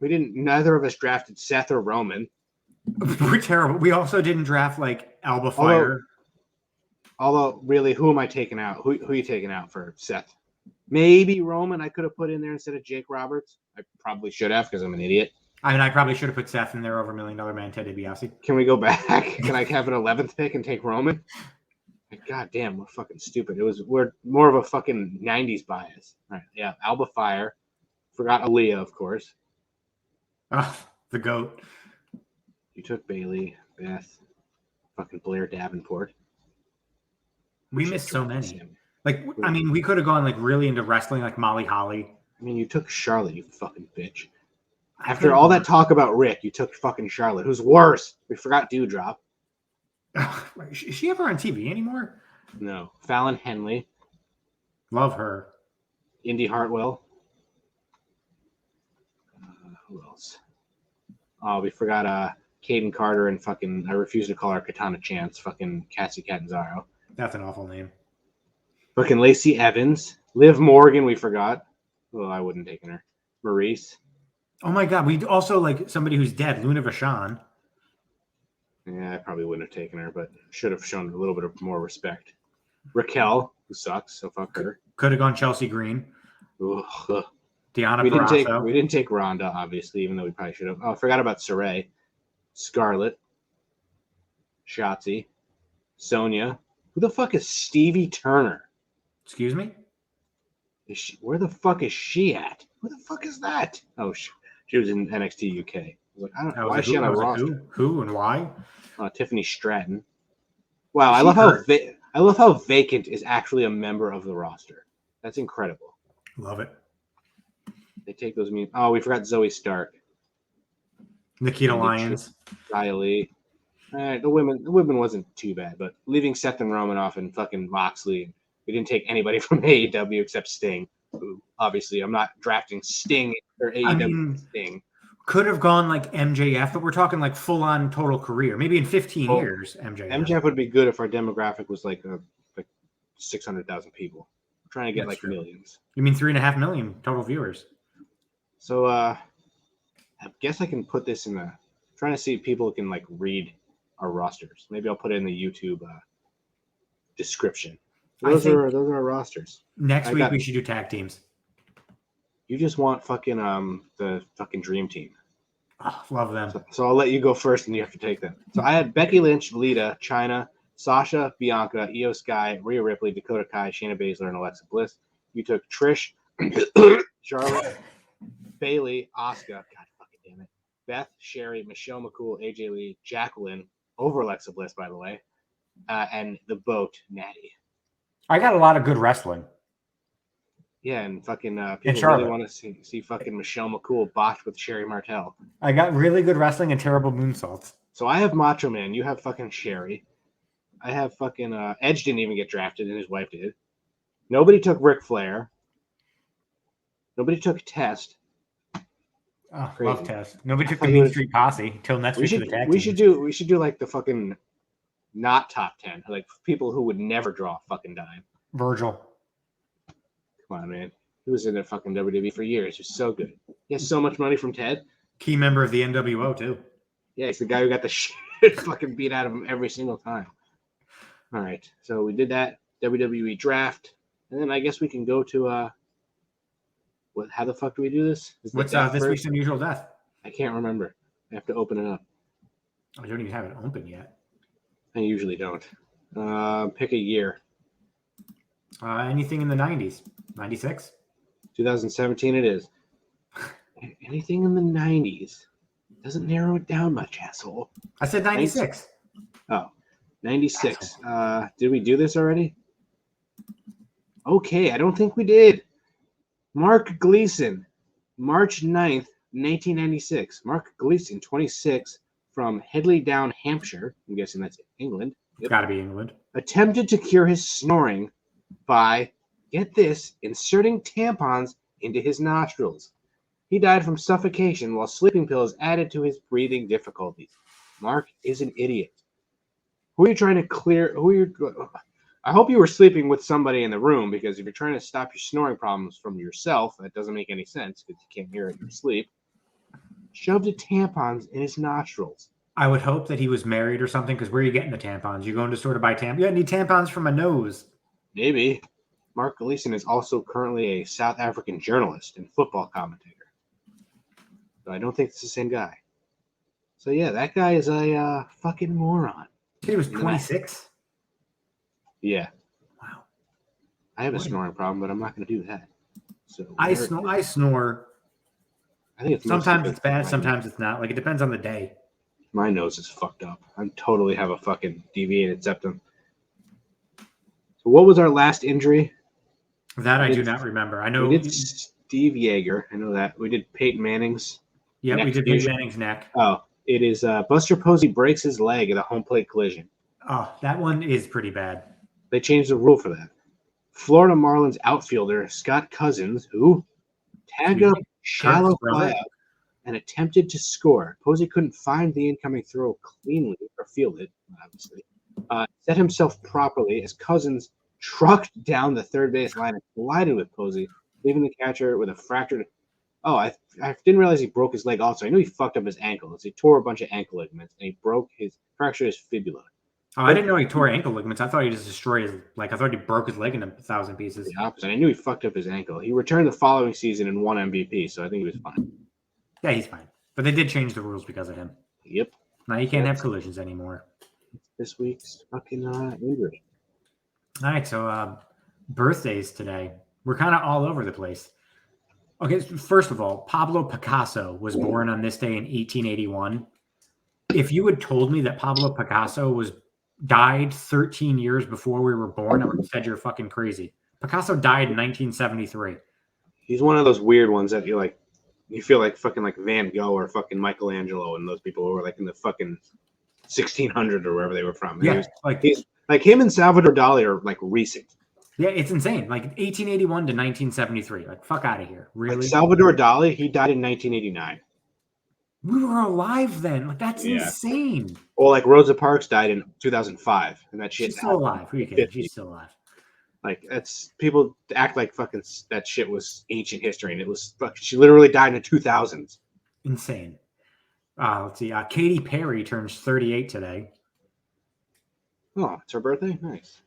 neither of us drafted Seth or Roman. We're terrible. We also didn't draft, Alba Fire. Although, really, who am I taking out? Who are you taking out for Seth? Maybe Roman I could have put in there instead of Jake Roberts. I probably should have because I'm an idiot. I mean, I probably should have put Seth in there over $1 Million Man Ted DiBiase. Can we go back? Can I have an 11th pick and take Roman? God damn, we're fucking stupid. We're more of a fucking 90s bias. All right, yeah, Alba Fire. Forgot Aaliyah, of course. Oh, the GOAT. You took Bailey, Beth, fucking Blair Davenport. We missed so many. We could have gone really into wrestling, like Molly Holly. I mean, you took Charlotte, you fucking bitch. After all that talk about Rick, you took fucking Charlotte. Who's worse? We forgot Dewdrop. Is she ever on TV anymore? No. Fallon Henley. Love her. Indy Hartwell. Who else? Oh, we forgot Caden Carter and fucking, I refuse to call her Katana Chance, fucking Cassie Catanzaro. That's an awful name. Fucking Lacey Evans. Liv Morgan, we forgot. Well, I wouldn't have taken her. Maurice. Oh my God. We also somebody who's dead, Luna Vachon. Yeah, I probably wouldn't have taken her, but should have shown a little bit of more respect. Raquel, who sucks, so fuck her. Could have gone Chelsea Green. Ugh. Deanna Purrazzo. We didn't take Ronda, obviously, even though we probably should have. Oh, I forgot about Saray. Scarlett. Shotzi. Sonya. Who the fuck is Stevie Turner? Excuse me? Where the fuck is she at? Who the fuck is that? Oh, she was in NXT UK. I was like, I don't know. Why is she on a roster? Who and why? Tiffany Stratton. Wow, Is I she love hurt? I love how Vacant is actually a member of the roster. That's incredible. Love it. They take those memes. Oh, we forgot Zoe Stark. Nikita Lyons. Riley. The women wasn't too bad, but leaving Seth and Romanoff and fucking Moxley, we didn't take anybody from AEW except Sting. Who, obviously, I'm not drafting Sting or AEW Sting. Could have gone like MJF, but we're talking like full on total career. Maybe in 15 years, MJF. MJF would be good if our demographic was like 600,000 people. We're trying to get like millions. You mean 3.5 million total viewers? So I guess I can put this in the. Trying to see if people can like read our rosters. Maybe I'll put it in the YouTube description. Those are our rosters. Next week we should do tag teams. You just want fucking the fucking dream team. Oh, love them. So I'll let you go first, and you have to take them. So I had Becky Lynch, Lita, Chyna, Sasha, Bianca, Io Sky, Rhea Ripley, Dakota Kai, Shayna Baszler, and Alexa Bliss. You took Trish, Charlotte, Bayley, Asuka. God fucking damn it. Beth, Sherry, Michelle McCool, AJ Lee, Jacqueline, over Alexa Bliss, by the way, and the boat, Natty. I got a lot of good wrestling. Yeah, and fucking people really want to see fucking Michelle McCool botched with Sherry Martel. I got really good wrestling and terrible moonsaults. So I have Macho Man. You have fucking Sherry. I have fucking Edge didn't even get drafted, and his wife did. Nobody took Ric Flair. Nobody took Test. Oh, love Test. Nobody took the Mean Street Posse till next week for the tag team. We should do like the fucking not top 10, like people who would never draw a fucking dime. Virgil. Come on, man. He was in there fucking WWE for years. He's so good. He has so much money from Ted. Key member of the NWO too. Yeah, he's the guy who got the shit fucking beat out of him every single time. All right, so we did that WWE draft, and then I guess we can go to what? How the fuck do we do this? What's this week's unusual death? I can't remember. I have to open it up. I don't even have it open yet. I usually don't. Pick a year. Anything in the 90s? 96? 2017 it is. Anything in the 90s. Doesn't narrow it down much, asshole. I said 96. Oh, 96. Did we do this already? Okay, I don't think we did. Mark Gleason, March 9th, 1996. Mark Gleason, 26, from Headley Down, Hampshire. I'm guessing that's England. Yep. Got to be England. Attempted to cure his snoring by, get this, inserting tampons into his nostrils. He died from suffocation while sleeping pills added to his breathing difficulties. Mark is an idiot. Who are you trying to clear? I hope you were sleeping with somebody in the room, because if you're trying to stop your snoring problems from yourself, that doesn't make any sense because you can't hear it in your sleep. Shoved the tampons in his nostrils. I would hope that he was married or something, because where are you getting the tampons? You're going to store to buy tampons? Yeah, I need tampons for my nose. Maybe. Mark Gleason is also currently a South African journalist and football commentator. So I don't think it's the same guy. So yeah, that guy is a fucking moron. He was 26? Yeah. Wow. I have a snoring problem, but I'm not going to do that. So I snore. I think sometimes it's bad, sometimes it's not. Like, it depends on the day. My nose is fucked up. I totally have a fucking deviated septum. So what was our last injury? That I do not remember. I know we did Steve Yeager. I know that. We did Peyton Manning's. Yeah, we did Peyton Manning's neck. Oh, it is Buster Posey breaks his leg at a home plate collision. Oh, that one is pretty bad. They changed the rule for that. Florida Marlins outfielder Scott Cousins, who tagged up shallow fly out and attempted to score. Posey couldn't find the incoming throw cleanly or field it, obviously. Set himself properly as Cousins trucked down the third base line and collided with Posey, leaving the catcher with a fractured. Oh, I didn't realize he broke his leg also. I knew he fucked up his ankle. He tore a bunch of ankle ligaments and he fractured his fibula. Oh, I didn't know he tore ankle ligaments. I thought he just destroyed his, I thought he broke his leg into 1,000 pieces. The opposite. I knew he fucked up his ankle. He returned the following season and won MVP, so I think he was fine. Yeah, he's fine. But they did change the rules because of him. Yep. Now you can't have collisions anymore. This week's fucking injury. All right, so birthdays today. We're kind of all over the place. Okay, first of all, Pablo Picasso was born on this day in 1881. If you had told me that Pablo Picasso died 13 years before we were born, I would have said you're fucking crazy. Picasso died in 1973. He's one of those weird ones that you feel like fucking like Van Gogh or fucking Michelangelo and those people who were like in the fucking 1600 or wherever they were from. Yeah, he's like him and Salvador Dali are like recent. Yeah, it's insane. Like 1881 to 1973. Like, fuck out of here. Really? Like Salvador Dali, he died in 1989. We were alive then. Like, that's insane. Well, like Rosa Parks died in 2005, and that shit. She's still alive. Who are you kidding? She's still alive. Like, that's people act like fucking that shit was ancient history, and it was she literally died in the 2000s. Insane. Let's see. Katy Perry turns 38 today. Oh, it's her birthday. Nice.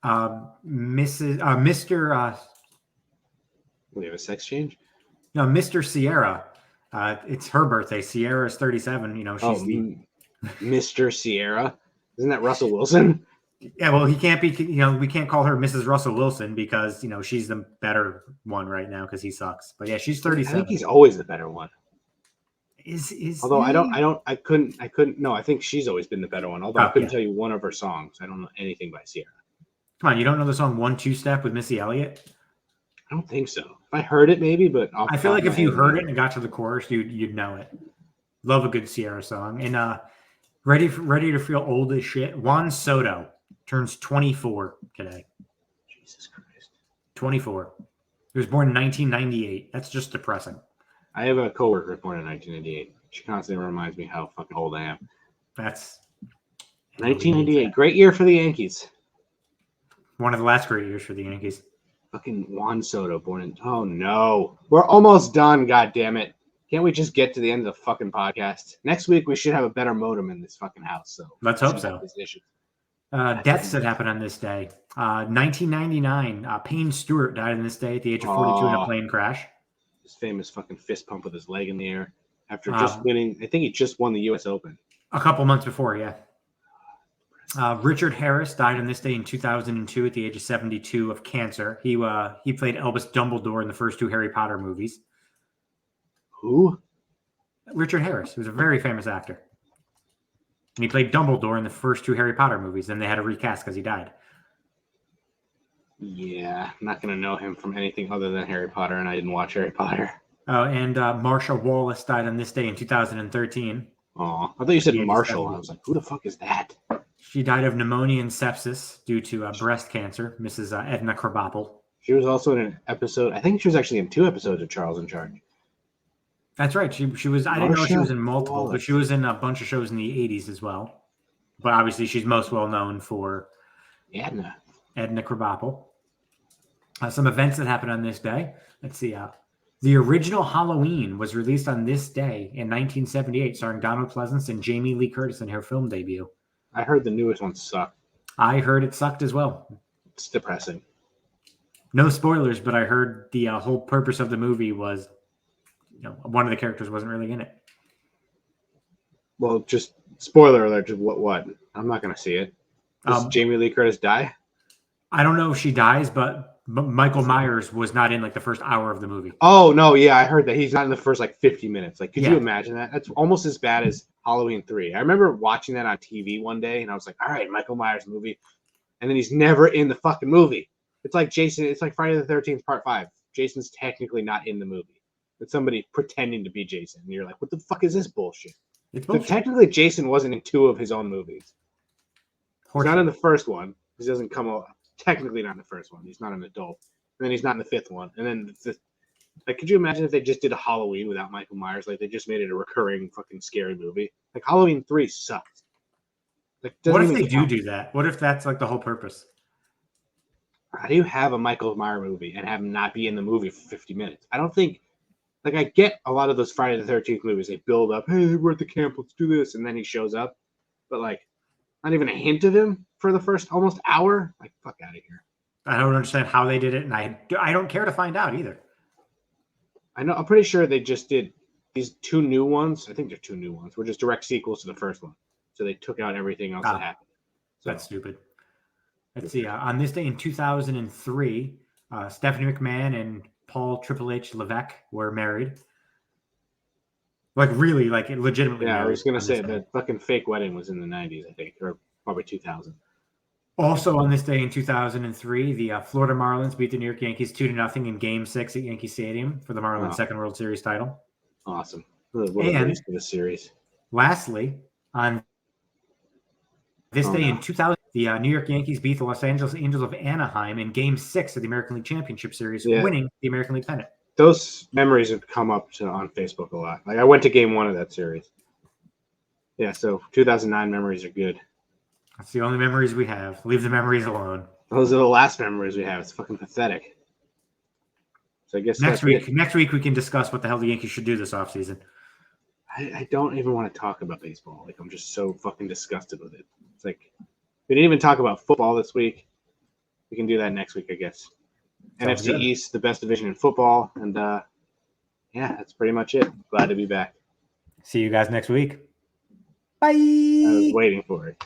Mr. We have a sex change. No, Mr. Sierra. It's her birthday. Sierra is 37. You know, she's Mr. Sierra. Isn't that Russell Wilson? Yeah, well, he can't be. You know, we can't call her Mrs. Russell Wilson because she's the better one right now because he sucks. But yeah, she's 37. I think he's always the better one. Although he? I couldn't. No, I think she's always been the better one. Although I couldn't tell you one of her songs. I don't know anything by Sierra. Come on, you don't know the song 1-2 Step with Missy Elliott? I don't think so. If I heard it, maybe, but I feel like if you heard it and got to the chorus, you'd know it. Love a good Sierra song. And ready to feel old as shit. Juan Soto turns 24 today. Jesus Christ. 24. He was born in 1998. That's just depressing. I have a coworker born in 1998. She constantly reminds me how fucking old I am. That's 1998. Great year for the Yankees. One of the last great years for the Yankees. Fucking Juan Soto born in. Oh no, we're almost done. God damn it! Can't we just get to the end of the fucking podcast? Next week we should have a better modem in this fucking house. So let's hope so. Deaths that happened on this day. 1999. Payne Stewart died on this day at the age of 42 in a plane crash. His famous fucking fist pump with his leg in the air after just winning. I think he just won the U.S. Open a couple months before. Yeah. Richard Harris died on this day in 2002 at the age of 72 of cancer. He played Albus Dumbledore in the first two Harry Potter movies. Who? Richard Harris, who's a very famous actor. And he played Dumbledore in the first two Harry Potter movies. Then they had to recast because he died. Yeah, I'm not going to know him from anything other than Harry Potter, and I didn't watch Harry Potter. And Marsha Wallace died on this day in 2013. Oh, I thought you said Marshall. I was like, who the fuck is that? She died of pneumonia and sepsis due to breast cancer, Mrs. Edna Krabappel. She was also in an episode. I think she was actually in 2 episodes of Charles in Charge. That's right. She was. I didn't know she was in multiple, but she was in a bunch of shows in the 80s as well. But obviously, she's most well known for Edna Krabappel. Some events that happened on this day. Let's see. The original Halloween was released on this day in 1978, starring Donald Pleasance and Jamie Lee Curtis in her film debut. I heard the newest one sucked. I heard it sucked as well. It's depressing. No spoilers, but I heard the whole purpose of the movie was, one of the characters wasn't really in it. Well, just spoiler alert. What? I'm not going to see it. Does Jamie Lee Curtis die? I don't know if she dies, but Michael Myers was not in like the first hour of the movie. Oh, no. Yeah, I heard that he's not in the first 50 minutes. Could you imagine that? That's almost as bad as Halloween 3. I remember watching that on TV one day, and I was like, all right, Michael Myers movie. And then he's never in the fucking movie. It's like Jason. It's like Friday the 13th Part 5. Jason's technically not in the movie. It's somebody pretending to be Jason. And you're like, what the fuck is this bullshit? It's bullshit. So technically, Jason wasn't in 2 of his own movies. He's not in the first one. He doesn't come out. Technically not in the first one. He's not an adult. And then he's not in the 5th one. And then the 5th. Could you imagine if they just did a Halloween without Michael Myers? They just made it a recurring fucking scary movie. Halloween 3 sucked. What if they do that? What if that's the whole purpose? How do you have a Michael Myers movie and have him not be in the movie for 50 minutes? I don't think, I get a lot of those Friday the 13th movies. They build up, hey, we're at the camp, let's do this. And then he shows up. But, not even a hint of him for the first almost hour? Fuck out of here. I don't understand how they did it, and I don't care to find out either. I'm pretty sure they just did these 2 new ones. I think they're 2 new ones. Were just direct sequels to the first one. So they took out everything else that happened. So that's stupid. Let's see. On this day in 2003, Stephanie McMahon and Paul Triple H Levesque were married. Like really, like legitimately married. I was going to say the fucking fake wedding was in the 90s, I think, or probably 2000. Also on this day in 2003, the Florida Marlins beat the New York Yankees 2-0 in Game 6 at Yankee Stadium for the Marlins' second World Series title. Awesome. What a race for the series. Lastly, on this day in 2000, the New York Yankees beat the Los Angeles Angels of Anaheim in Game 6 of the American League Championship Series, winning the American League pennant. Those memories have come up on Facebook a lot. Like I went to Game 1 of that series. Yeah, so 2009 memories are good. That's the only memories we have. Leave the memories alone. Those are the last memories we have. It's fucking pathetic. So I guess next week we can discuss what the hell the Yankees should do this offseason. I don't even want to talk about baseball. Like I'm just so fucking disgusted with it. It's like we didn't even talk about football this week. We can do that next week, I guess. Sounds NFC good. East, the best division in football, and that's pretty much it. Glad to be back. See you guys next week. Bye. I was waiting for it.